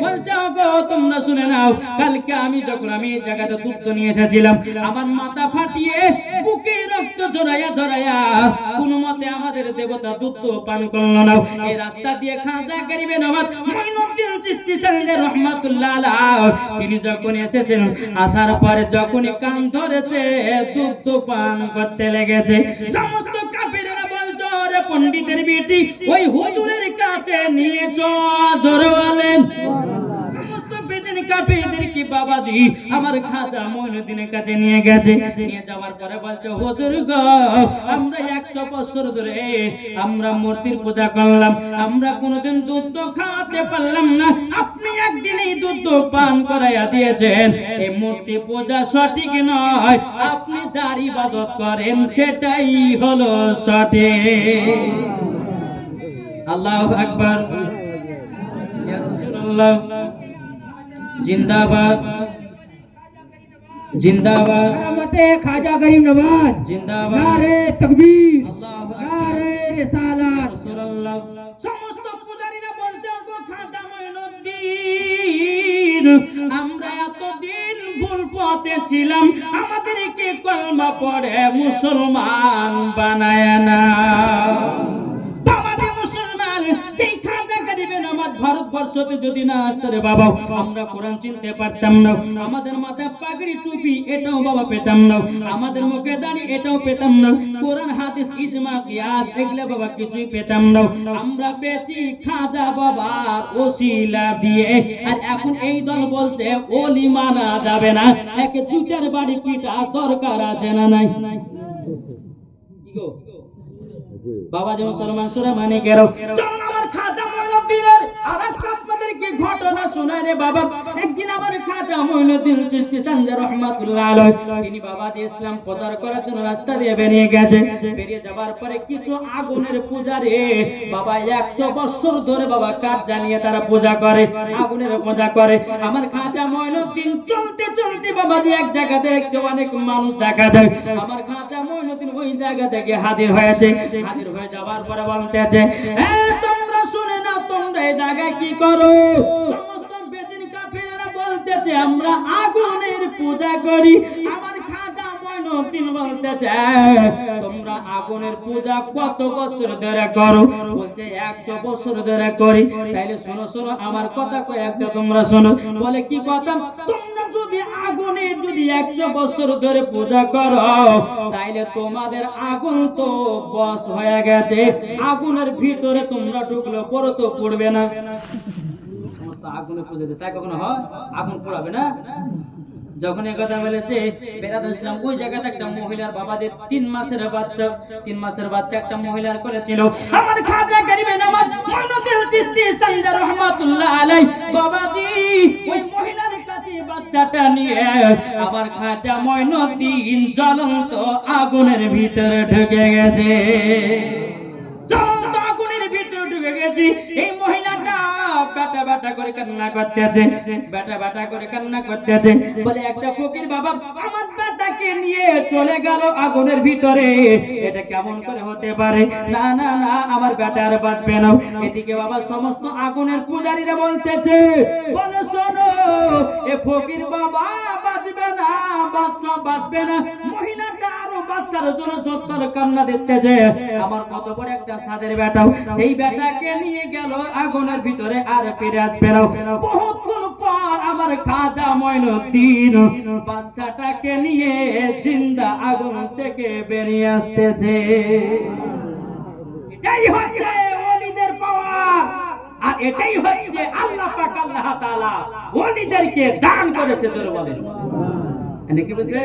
বলছে গো তোমরা শুনে নাও, কালকে আমি যখন আমি এই জায়গাতে দুধ নিয়ে এসেছিলাম, আমার মাথা ফাটিয়ে বুকে রক্ত ঝরাইয়া ঝরাইয়া কোন মতে আমাদের দেবতা দুধ পান করলো না। এই রাস্তা দিয়ে খাজা গরিবে নওয়াজ মঈনুদ্দিন চিশতি সাহেব রাহমাতুল্লাহ আলাইহি তিনি যখন এসেছেন, আসার পরে যখনই কান ধরেছে দুধ পান করতে লেগেছে। সমস্ত কাফিররা বলছে রে পণ্ডিতের বেটি ওই হুজুরের কাছে নিয়ে চল, জোরে বলেন সমস্ত বেদিন কাফিরদের কি বাবাজি আমার খাজা মঈনুদ্দিনের কাছে নিয়ে গেছে। নিয়ে যাওয়ার পরে বলছে হুজুর গো আমরা 100 বছর ধরে আমরা মূর্তির পূজা করলাম, আমরা কোনোদিন দুধ খাওয়াতে পারলাম না, আপনি একদিনই দুধ পান করাইয়া দিয়েছেন, এই মূর্তি পূজা সঠিক নয়, আপনি যার ইবাদত করেন সেটাই হলো সঠিক। আল্লাহু আকবার, ইয়া রাসূলুল্লাহ জিন্দাবাদ জিন্দাবাদ, रहमते खाजा गरीब नवाज জিন্দাবাদ, नारे तकबीर আল্লাহু नारे रिसालत। রাসূলুল্লাহ। সমস্ত পূজারীরা বলছে গো খাজা মঈনুদ্দিন আমরা এতদিন ভুল পথে ছিলাম, আমাদেরকে কলমা পড়ে মুসলমান বানায় না। বাবাজি মুসলমান যেই খাজা গরিবে নওয়াজ ভারতবর্ষতে যদি না আসতো রে বাবা আমরা কোরআন চিনতে পারতাম না, আমাদের মাথায় পাগড়ি টুপি এটাও বাবা পেতাম না, আমাদের মুখে দাড়ি এটাও পেতাম না, কোরআন হাদিস ইজমা কিয়াস এগুলা বাবা কিছুই পেতাম না। আমরা পেয়েছি খাজা বাবার ওসিলা দিয়ে। আর এখন এই দল বলছে ওলি মানা যাবে না, একে জুতার বাড়ি পিটা দরকার আছে না নাই? কি গো বাবা যে মুসলমান সুরা মানে কেরো চলুন আমার খাজা মঈনুদ্দিনের আরেকটা আপনাদেরকে ঘটনা শোনায় রে বাবা। একদিন আমার খাজা মঈনুদ্দিন চিশতি সাহেব রাহমাতুল্লাহ আলাইহি তিনি বাবা যে ইসলাম প্রচার করার জন্য রাস্তা দিয়ে বেরিয়ে গেছে। বেরিয়ে যাবার পরে কিছু আগুনের পূজারে বাবা 100 বছর ধরে বাবা কাঠ জ্বালিয়ে তারা পূজা করে, আগুনের পূজা করে। আমার খাজা মঈনুদ্দিন চলতে চলতে বাবা যে এক জায়গা দেখছে অনেক মানুষ দেখা যায়, আমার খাজা মঈনুদ্দিন ওই জায়গা থেকে হাজির হয়েছে। হাজির হয়ে যাওয়ার পরে বলতেছে তোমরা শুনে নাও তোমরা এই জায়গায় কি করো। সমস্ত বেদিন কাফিররা বলতেছে আমরা আগুনের পূজা করি। আমার খাজা মঈনুদ্দিন বলতেছে তোমরা আগুনের পূজা কত বছর ধরে করো? বলছে 100 বছর ধরে করি। তাইলে শোনো শোনো আমার কথা কয়েকটা তোমরা শোনো। বলে কি কথা? তোমরা যদি আগুনের যদি 100 বছর ধরে পূজা করো তাইলে তোমাদের আগুন তো বশ হয়ে গেছে, আগুনের ভিতরে তোমরা ঢুকলো পরে তো পড়বে না। সমস্ত আগুনে পূজা দিতে তাই কখনো হয়? আগুন পোড়াবে না? যখন এই কথা বলেছে বেরাদুল ইসলাম ওই জায়গাতে একটা মহিলার বাবাদের 3 মাসের বাচ্চা একটা মহিলার করেছিল। আমার খাজা গরিবে নওয়াজ মঈনুদ্দিন চিশতি সাহেব রাহমাতুল্লাহ আলাইহি বাবাজি ওই মহিলার কাছে বাচ্চাটা নিয়ে আমার খাজা মঈনুদ্দিন জ্বলন্ত আগুনের ভিতরে ঢুকে গেছে। জ্বলন্ত আগুনের ভিতরে ঢুকে গেছে। এই মহিলাটা বেটা বেটা করে কান্না করতেছে, বেটা বেটা করে কান্না করতেছে। বলে একটা ফকির বাবা আমার বেটাকে নিয়ে চলে গেল আগুনের ভিতরে, এটা কেমন করে হতে পারে? না না না আমার বেটা আর বাঁচবে না। এদিকে বাবা সমস্ত আগুনের পূজারীরা বলতেছে বলে শোনো এ ফকির বাবা বাঁচবে না, বাচ্চা বাঁচবে না, মহিলাটা আরো বাচ্চার জন্য যত্তর কান্না দিতেছে। আমার কত বড় একটা সাদের বেটা, সেই বেটাকে নিয়ে গেল আগুনের ভিতরে আর ফিরে আসবে না। বহুক্ষণ পর আমার খাজা মঈনুদ্দিন বাচ্চাটাকে নিয়ে জিন্দা আগুন থেকে বেরিয়ে আসতেছে। এটাই হচ্ছে ওলিদের পাওয়ার, আর এটাই হচ্ছে আল্লাহ পাক আল্লাহ তাআলা ওলিদেরকে দান করেছে। জোরে বলেন, এনে কি বলছে?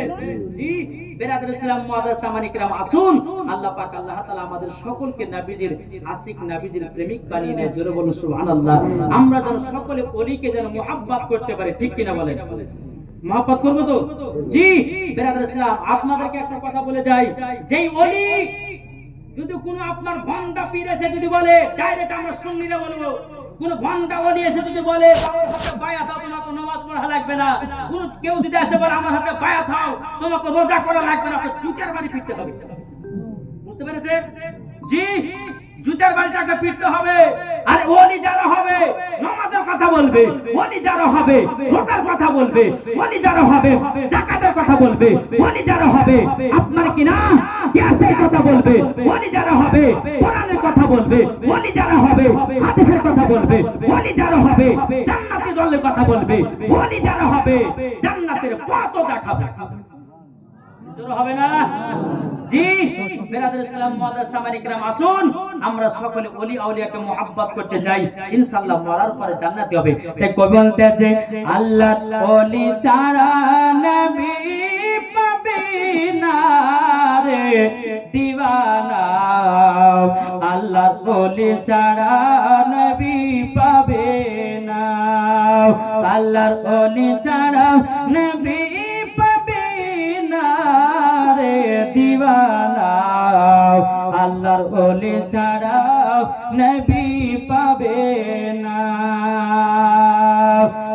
জি বেরাদর ইসলাম মুআদ্দাস সামানি کرام, আসুন আল্লাহ পাক আল্লাহ তাআলা আমাদের সকলকে নবীজির আশিক, নবীজির প্রেমিক বানিয়ে নেয়। জোরে বলুন সুবহানাল্লাহ। আমরা যেন সকলে ওলিকে যেন মুহাব্বত করতে পারি, ঠিক কিনা বলেন? মুহাব্বত করব তো? জি বেরাদর ইসলাম, আপনাদেরকে একটা কথা বলে যাই, যেই ওলি যদি কোনো আপনার ভন্ডা পীর এসে যদি বলে, ডাইরেক্ট আমরা সুন্নিরা বলবো, কোন ভন্ডা ওলি এসে যদি বলে আমার হাতে বায়াত হও, তোমাকে নামাজ পড়া লাগবে না, কোন কেউ যদি এসে বলে আমার হাতে বায়াত হও, তোমাকে রোজা করা লাগবে না, জুতার বাড়ি পিটতে হবে। বুঝতে পেরেছেন? জি জুতার বাড়িটাকে পিটতে হবে। আর ওলি যারা হবে নামাজের কথা বলবে, ওলি যারা হবে রোজার কথা বলবে, ওলি যারা হবে যাকাতের কথা বলবে, ওলি যারা হবে আপনার কি না কিয়াসের কথা বলবে, ওলি যারা হবে কোরআনের কথা বলবে, ওলি যারা হবে হাদিসের কথা বলবে, ওলি যারা হবে জান্নাতি দলের কথা বলবে, ওলি যারা হবে জান্নাতের পথও দেখাবে। জোর হবে না? জি বেরাদর ইসলাম মুআদ্দাস সামানি کرام, আসুন আমরা সকলে ওলি আউলিয়াকে মুহাব্বত করতে চাই, ইনশাআল্লাহ মরার পরে জান্নাতি হবে। তাই কবি বলতেছে আল্লাহর ওলি ছাড়া নবী পাবে না রে দিওয়ানা, আল্লাহর ওলি ছাড়া নবী পাবে না, আল্লাহর ওলি ছাড়া নবী দিওয়ানা, আল্লাহর ওলি ছাড়া নবী পাবে না,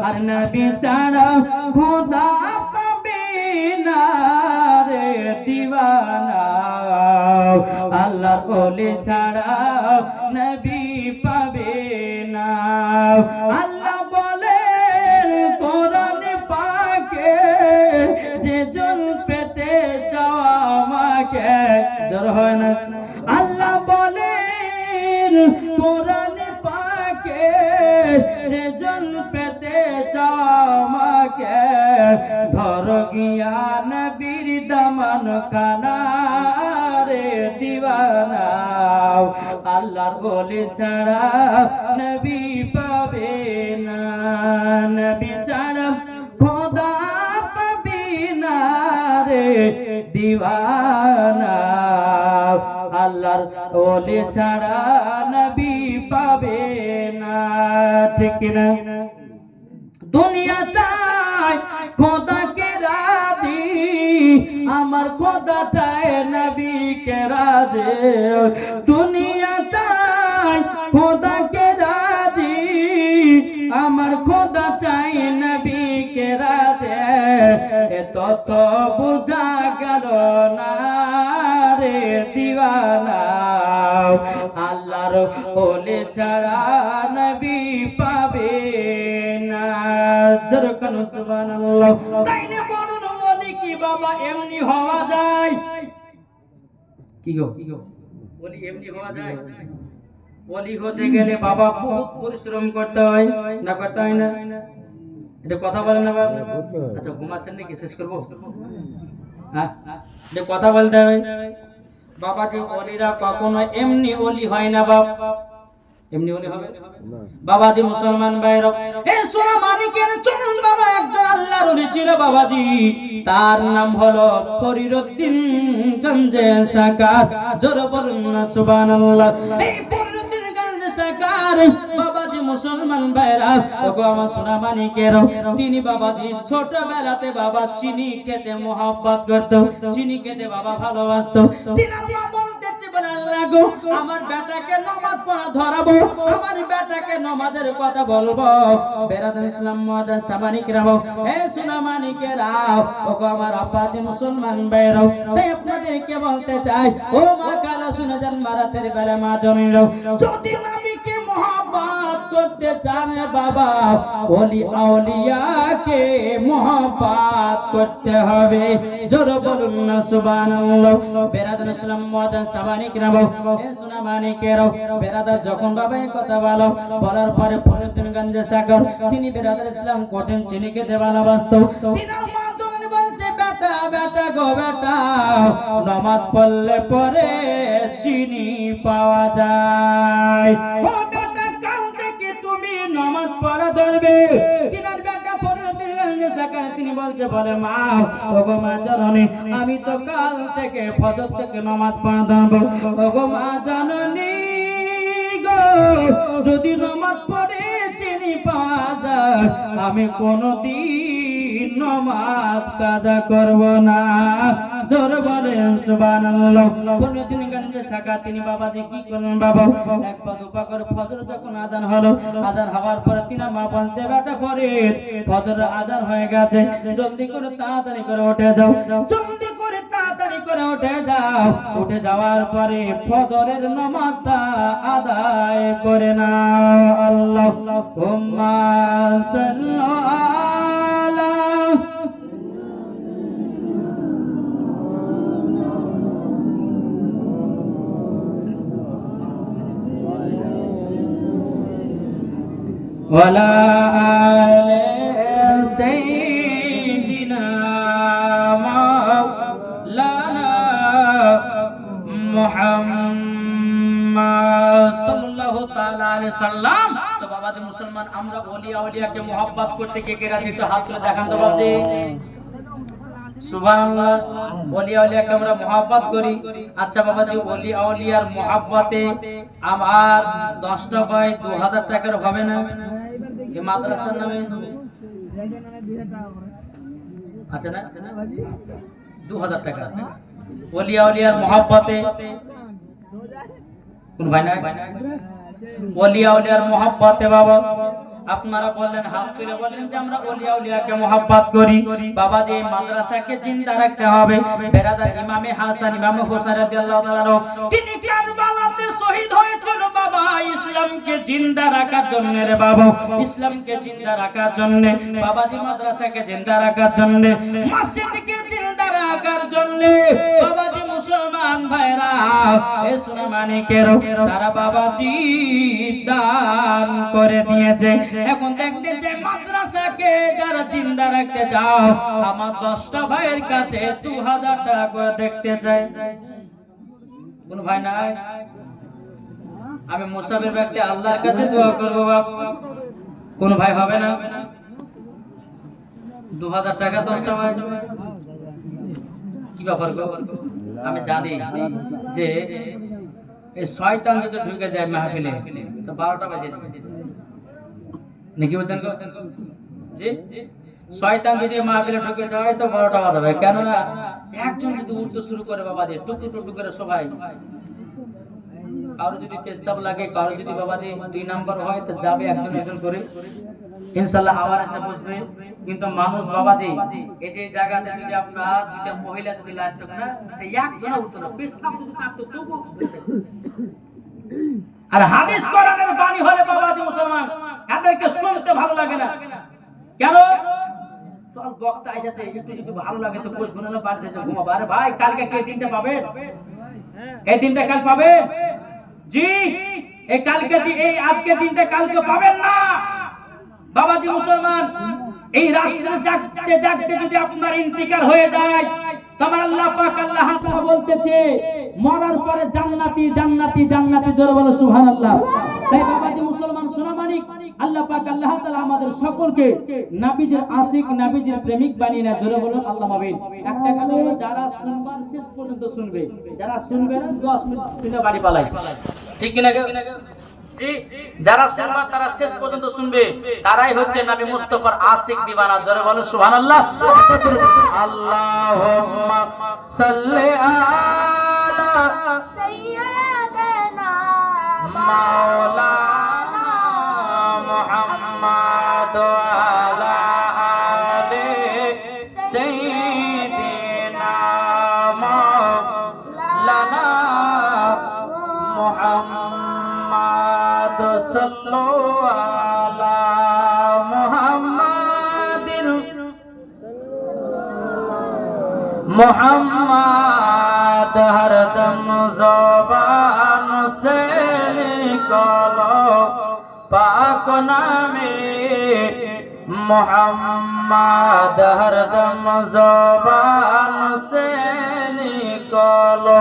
আর নবী ছাড়া খোদা পাবে না রে দিওয়ানা, আল্লাহর ওলি ছাড়া নবী পাবে না। আল্লাহ বলেন কোরআনে পাকে, যে জন পেতে চাও আমাকে, জোর হয় না? আল্লাহ বলেন কোরআনে পাকে, যে জন পেতে চাও আমাকে, ধর গিয়া নবীর দামান খানা রে দিওয়ানা, আল্লাহর ওলি ছাড়া নবী পাবে না, নবী ছাড়া খোদা পাবে না রে দিওয়ানা, আল্লাহর ওলি ছাড়া নবী পাবে না, ঠিক না? দুনিয়া চাই খোদাকে রাজি, আমার খোদা চাই নবীকে রাজি, দুনিয়া চাই খোদাকে রাজি, আমার খোদা চাই নবীকে রাজি, তত বুঝা গেল না রে দিওয়ানা, আল্লাহর ওলি ছাড়া নবী পাবে না। যেরকম সুবহানাল্লাহ। তাইলে বলুন ওলি কি বাবা এমনি হওয়া যায়? কি গো ওলি এমনি হওয়া যায়? ওলি হতে গেলে বাবা বহুত পরিশ্রম করতে হয়, না করতে হয় না? এটা কথা বলেন না বাবা? আচ্ছা ঘুমাচ্ছেন নাকি? শেষ করবো? হ্যাঁ এটা কথা বলতে হবে। বাবাকে ওলিরা কখনো এমনি ওলি হয় না বাবা, এমনি ওলি হবে বাবাজি। মুসলমান ভাইরা, এই সোনা মানিকের চরণ বাবা একজন আল্লাহর ওলি ছিল বাবাজি, তার নাম হলো ফরিদউদ্দিন গঞ্জে সাকার। জোরে বলুন না সুবহানাল্লাহ। এই ফরিদউদ্দিন গঞ্জে সাকার বাবাজি মুসলমান ভাইরা, ওগো আমার সোনা মানিকের, তিনি বাবাজি ছোটবেলাতে বাবা চিনি খেতে মোহাব্বত করত, চিনি খেতে বাবা ভালোবাসতো। তিনি বলতেছে আল্লাহ গো আমার বেটাকে নামাজ পড়া ধরাবো, আমার বেটাকে নামাজের কথা বলবো। বেরাদর ইসলাম মুআদ্দাস সামানি کرام, এ সোনা মানিকেরা, ওগো আমার আব্বাজি মুসলমান ভাইরা, তাই আপনাদেরকে বলতে চাই, ও মা কালা শুনে যান মারাতের বেলা মা জমিল, যদি নবীকে মহাব্বত মহব্বত করতে চান বাবা, ওলি আউলিয়াকে মহব্বত করতে হবে। জোর বলুন না সুবহানাল্লাহ। বেরাদার ইসলাম মুআদ্দিন সাবানি কিরাম, এ সোনা মানিকেরও বেরাদার যখন বাবা এই কথা বলার পরে ফরিদগঞ্জ সাগর তিনি বেরাদার ইসলাম কঠিন চিনিকে দেওয়ানা বাস্তব তিনার মা যখন বলছে বেটা বেটা গো বেটা, নামাজ পড়লে পরে চিনি পাওয়া যায়। ও বেটা কাল থেকে তুমি নামাজ পড়া ধরবে। তিনার বেটা ফরিদগঞ্জ সাগর তিনি বলছে বলে মা ওগো মা জননী, আমি তো কাল থেকে ফজর থেকে নামাজ পড়া ধরবো। ওগো মা জননী গো, যদি নামাজ পড়ে চিনি পাওয়া যায়, আমি কোনদিন নামাজ কাজা করব না। জোর বলেন সুবহানাল্লাহ। ফরিদগঞ্জ সাগর তিনি বাবাজি কি করলেন বাবা, এক পা দুপা করে ফজর যখন আজান হলো, আজান হওয়ার পরে তিনি মা বলতে বেটা ফরিদ ফজর আজান হয়ে গেছে, জলদি করে তাড়াতাড়ি করে উঠে যাও, জলদি করে তাড়াতাড়ি করে উঠে যাও। উঠে যাওয়ার পরে ফজরের নামাজটা আদায় করে নাও। আল্লাহুম্মা সাল্লি আলা ওয়ালা আলি সাইয়্যিদিনা মাওলানা মুহাম্মদ সাল্লাল্লাহু তাআলা আলাইহি সাল্লাম। তো বাবাজি মুসলমান, আমরা ওলি আউলিয়াকে mohabbat করতে কে কে রাজি, তো হাত তুলে দেখান তো বাবাজি। সুবহানাল্লাহ। ওলি আউলিয়াকে আমরা mohabbat করি। আচ্ছা বাবাজি, ওলি আউলিয়ার mohabbatে আমার 10টা ভাই 2000 টাকার হবে না? এই মাদ্রাসার নামে আচ্ছা না 2000 টাকা ওলি আউলিয়ার mohabbatে কোন ভাই না? ওলি আউলিয়ার mohabbatে বাবা আপনারা বললেন, হাত তুলে বললেন যে আমরা ওলি আউলিয়াকে mohabbat করি। বাবা যে মাদ্রাসাকে জিন্দা রাখতে হবে। বেরাদার ইমামে হাসান ইমামে হোসেন রাদিয়াল্লাহু তাআলা তিনি কারবালাতে শহীদ হয়েছিল বাবা, ইসলামকে জিন্দা রাখার জন্য রে বাবা, ইসলামকে জিন্দা রাখার জন্য, বাবাজি মাদ্রাসাকে জিন্দা রাখার জন্য, মসজিদকে জিন্দা রাখার জন্য বাবাজি মুসলমান ভাইরা এ সোনা মানিকের তারা বাবাজি দান করে দিয়েছে। এখন দেখতে চাই মাদ্রাসাকে যারা জিন্দা রাখতে চাও, আমার 10টা ভাইয়ের কাছে 2000 টাকা করে দেখতে চাই। কোন ভাই নাই? আমি মুসাফির ব্যক্তি আল্লাহর কাছে দোয়া করব বাপ। কোন ভাই হবে না? 2000 টাকা 10টা ভাই কি ব্যাপার গো? আমি জানি যে এই শয়তান যদি ঢুকে যায় মাহফিলে তো 12টা বাজে নাকি বলছেন গো? জি, শয়তান যদি মাহফিলে ঢুকে যায় তো 12টা বাজাবে। কেন না একজন যদি উঠতে শুরু করে বাবাজি টুকু টুকু করে সবাই, কারো যদি পেশাব লাগে, কারো যদি বাবাজি 2 নাম্বার হয় তো যাবে একজন একজন করে, ইনশাআল্লাহ আবার এসে বসবে। কিন্তু মানুষ বাবাজি এই যে জায়গাতে যদি আপনার দুইটা মহিলা যদি লাশ থাকে না, তো একজন উঠতো না, পেশাব যদি কাটতো তবু। আর হাদিস কোরআনের বাণী হলে বাবাজি মুসলমান এদেরকে শুনতে ভালো লাগে না। কেন? চল বক্তা এসেছে, একটু যদি ভালো লাগে তো কোষ গুনানো বাড়িতে যে ঘুমাবো। আরে ভাই কালকে কে দিনটা পাবেন? এই দিনটা কাল পাবেন? জি, এই কালকে এই আজকে দিনটা কালকে পাবেন না বাবাজি মুসলমান। এই রাত্রে জাগতে জাগতে যদি আপনার ইন্তিকাল হয়ে যায়, তোমার আল্লাহ পাক আল্লাহ তাআলা বলতেছে মরার পরে জান্নাতি জান্নাতি জান্নাতি, জোরে বলো সুবহানাল্লাহ। তাই বাবাজি মুসলমান সোনা মানিক, আল্লাহ পাক আল্লাহ তাআলা আমাদের সকলকে নবীজির আশিক নবীজির প্রেমিক বানিয়ে না, জোরে বলো আল্লাহুম্মা আমিন। একটা কথা হলো, যারা শুনবার শেষ পর্যন্ত শুনবে, যারা শুনবে না 10 মিনিট শুনে বাড়ি পালাই, ঠিক কি না? জি, যারা শুনবে তারা শেষ পর্যন্ত শুনবে, তারাই হচ্ছে নবী মুস্তাফার আশিক দিওয়ানা, জোরে বলো সুবহানাল্লাহ। আল্লাহুম্মা সাল্লি আলা সাইয়্যিদিনা মাওলানা মুহাম্মদ আলা আলি সাইয়্যিদিনা মাওলানা মুহাম্মদ সাল্লাল্লাহু मोहम्मद हरदम ज़बान से निकालो पाक नामे मोहम्मद हरदम ज़बान से निकालो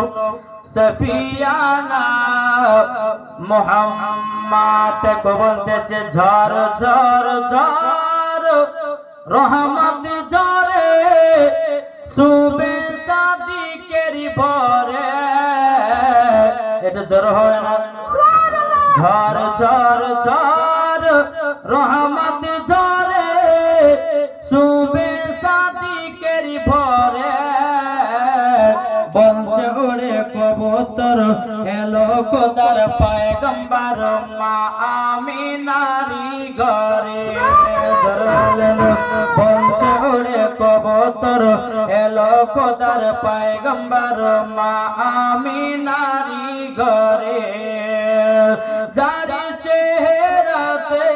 सफियाना मोहम्मद को बोलते झर झर झर रहमत झरे सुबे शादी केरी भरे এটা ঝড় হয় না ঝড় ঝড় ঝড় রহমত ঝরে সুবে শাদি কেরি ভরে বলছে ওরে কবুতর এলো খোদার পয়গম্বর মা আমিনারি ঘরে বলছে ওরে কবুতর এলো খোদার পয়গম্বর মা আমিনারি ঘরে যার চেহারাতে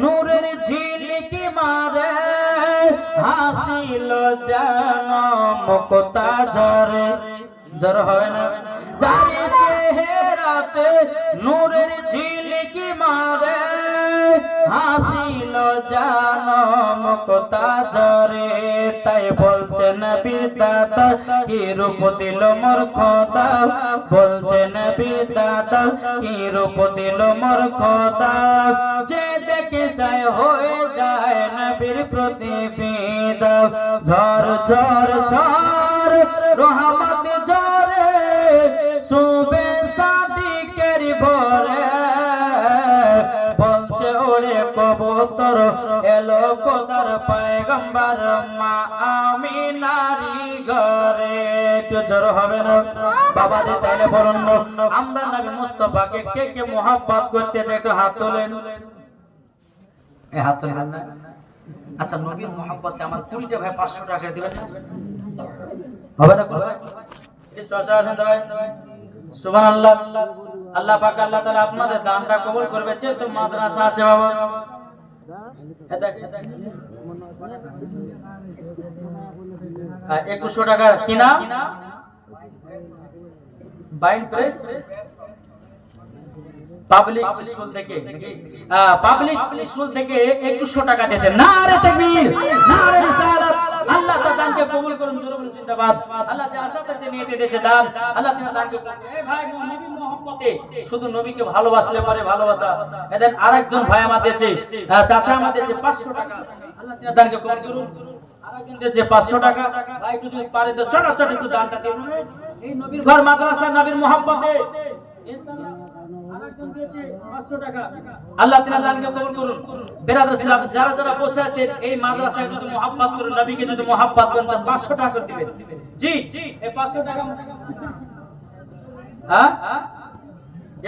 নূরের ঝিলিকি মারে হাসিল যেন মুক্তা ঝরে ঝর হয় না যার চেহারাতে নূরের ঝিলিকি মারে হাসিল যেন মুক্তা ঝরে তাই বলছে নবীর দাদা কি রূপ দিল মোর খোদা বলছে নবীর দাদা কি রূপ দিল মোর খোদা যে দেখে সায় হয়ে যায় নবীর প্রতি ফিদা ঝড় ঝড় ঝড় রহমত ঝরে সুবে সাদিকের ভরে বলছে ওরে কবুতর এলো খোদার পয়গম্বর মা আমিনারি ঘরে একটু জোর হবে না বাবা জি তাইলে বলুন আমরা নবী মুস্তাফাকে কে কে মোহাব্বত করতে চাই একটু হাত তোলেন এই হাত তোলেন না আচ্ছা নবীর মোহাব্বতে আমার 20টা ভাই 500 টাকা দিবেন না হবে না এই চর্চা আছেন ভাই সুবহানাল্লাহ আল্লাহ পাক আল্লাহ তাআলা আপনাদের দানটা কবুল করবে যে তো মাদ্রাসা আছে বাবা এ দেখ 2100 টাকা কিনা বাইন প্রেস পাবলিক স্কুল থেকে পাবলিক স্কুল থেকে 2100 টাকা দিয়েছে নারে তাকবীর নারে রিসালাত আল্লাহ তাআলা দানকে কবুল করুন জোরে বলুন জিন্দাবাদ আল্লাহ যে আশাতে যে নিয়তে দিয়েছে দান আল্লাহ তাআলা দানকে এই ভাই নবী মোহাম্মতে শুধু নবীকে ভালোবাসলে পারে ভালোবাসা এদের আরেকজন ভাই আমার দিয়েছে চাচা আমার দিয়েছে 500 টাকা আল্লাহ তাআলা দানকে কবুল করুন আরেকজন দিয়েছে 500 টাকা ভাই যদি পারে তো ছোট ছোট একটু দানটা দিন এই নবীর ঘর মাদ্রাসা নবীর মোহাম্মতে ইনশাআল্লাহ আরেকজন দিয়েছে 500 টাকা আল্লাহ তাআলা দানকে কবুল করুন বেরাদার ইসলাম যারা যারা বসে আছেন এই মাদ্রাসায় যদি মোহাব্বত করেন নবীকে যদি মোহাব্বত করেন তাহলে 500 টাকা দিবেন জি এই 500 টাকা হ্যাঁ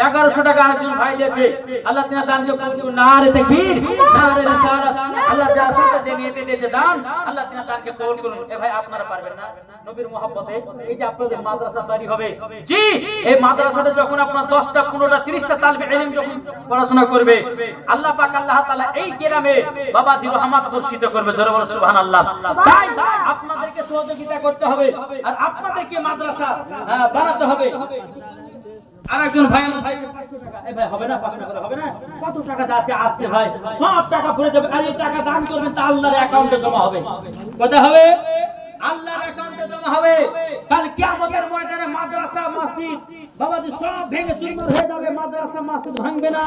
1100 টাকা আরেকজন ভাই দিয়েছে আল্লাহ তাআলা দানকে কবুল করুন নারে তাকবীর নারে রিসালাত আল্লাহ যা আশাতে যে নিয়তে দিয়েছে দান আল্লাহ তাআলা দানকে কবুল করুন এ ভাই আপনারা পারবেন না নবীর মোহাব্বতে এই যে আপনাদের মাদ্রাসা তৈরি হবে জি এই মাদ্রাসাতে যখন আপনারা 10টা 15টা 30টা তালিবে ইলম যখন পড়াশোনা করবে আল্লাহ পাক আল্লাহ তাআলা এই গ্রামে বাবা দি রহমত বর্ষিত করবে জোরে বলো সুবহানাল্লাহ তাই আপনাদেরকে সহযোগিতা করতে হবে আর আপনাদেরকে মাদ্রাসা বানাতে হবে আরেকজন ভাই 500 টাকা এই ভাই হবে না 500 করে হবে না কত টাকা যাচ্ছে আসছে ভাই সব টাকা ভরে যাবে আর এই টাকা দান করবেন তা আল্লাহর অ্যাকাউন্টে জমা হবে কথা হবে আল্লাহর অ্যাকাউন্টে জমা হবে কাল কিয়ামতের ময়দানে মাদ্রাসা মসজিদ বাবাজি সব ভেঙে চুরমার হয়ে যাবে মাদ্রাসা মসজিদ ভাঙবে না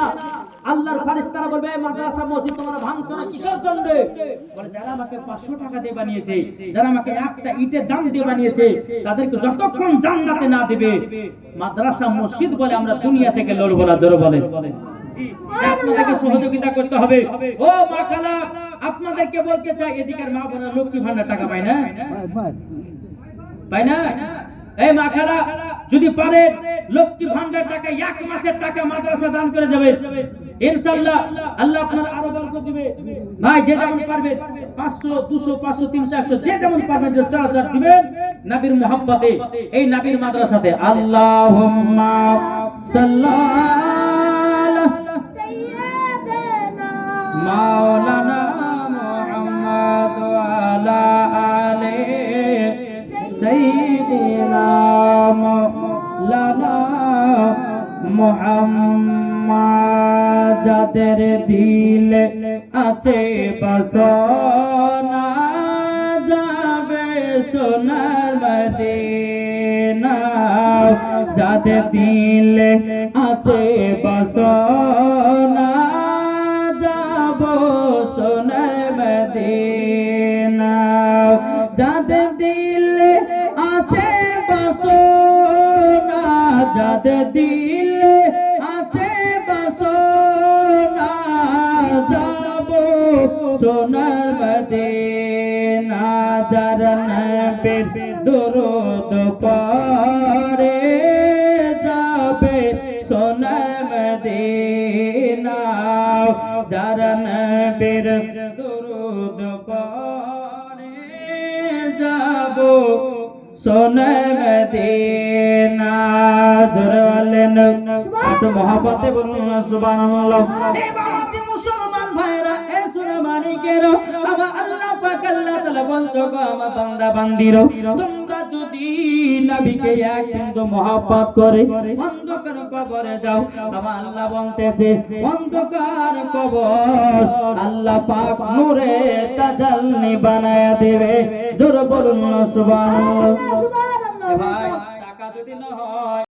আল্লাহর ফেরেশতারা বলবে এই মাদ্রাসা মসজিদ তোমরা ভাঙছো না কিসের জন্য বলে যারা আমাকে 500 টাকা দিয়ে বানিয়েছে যারা আমাকে একটা ইটের দাম দিয়ে বানিয়েছে তাদেরকে যতক্ষণ জান্নাতে না দিবে মাদ্রাসা মসজিদ বলে আমরা দুনিয়া থেকে লড়বো না জোরে বলেন জি আপনাদেরকে সহযোগিতা করতে হবে ও মা খালা আপনাদেরকে বলতে চাই এদিকের মা বোনেরা লক্ষ্মী ভান্ডার টাকা পায় না পায় না এই মা খালা যদি পারে লক্ষ্মী ভান্ডার টাকা এক মাসের টাকা মাদ্রাসা দান করে যাবে ইনশাআল্লাহ আল্লাহ আপনাদের আরো বরকত দিবে ভাই যে যেমন পারবে 500 200 500 300 100 যে যেমন পারবে যে চার দিবেন নবীর মোহাব্বতে এই নবীর মাদ্রাসাতে আল্লাহুম্মা সাল্লাল্লাহু সাইয়্যিদানা মাওলানা মুহাম্মদ যাদের দিলে আছে বাসনা যাবে সোনার মদিনা যাদের দিলে আছে বাসনা যাব সোনার মদিনা যাদের দিলে আছে বাসনা যাদের দিলে আছে বাসনা যাব সোনার মদিনা যারা নবীর দরুদ পড়ে যাবে সোনার মদিনা যারা নবীর দরুদ পড়ে যাব সোনার মদিনা জোরে বলেন এত মহব্বতে বলুন না সুবহানাল্লাহ। এই বাতি মুসলমান ভাইরা এ সুরে মানিকেরো আমার আল্লাহ পাক আল্লাহ তাআলা বলছো গো আমার বান্দা বান্দিরো তোমরা যদি নবীকে এক বিন্দু মহব্বত করে অন্ধকার কবরে যাও আমার আল্লাহ বলতেছে অন্ধকার কবর আল্লাহ পাক নূরে তাজাল্লি বানায়া দেবে জোরে বলুন না সুবহানাল্লাহ। ভাই টাকা যদি না হয়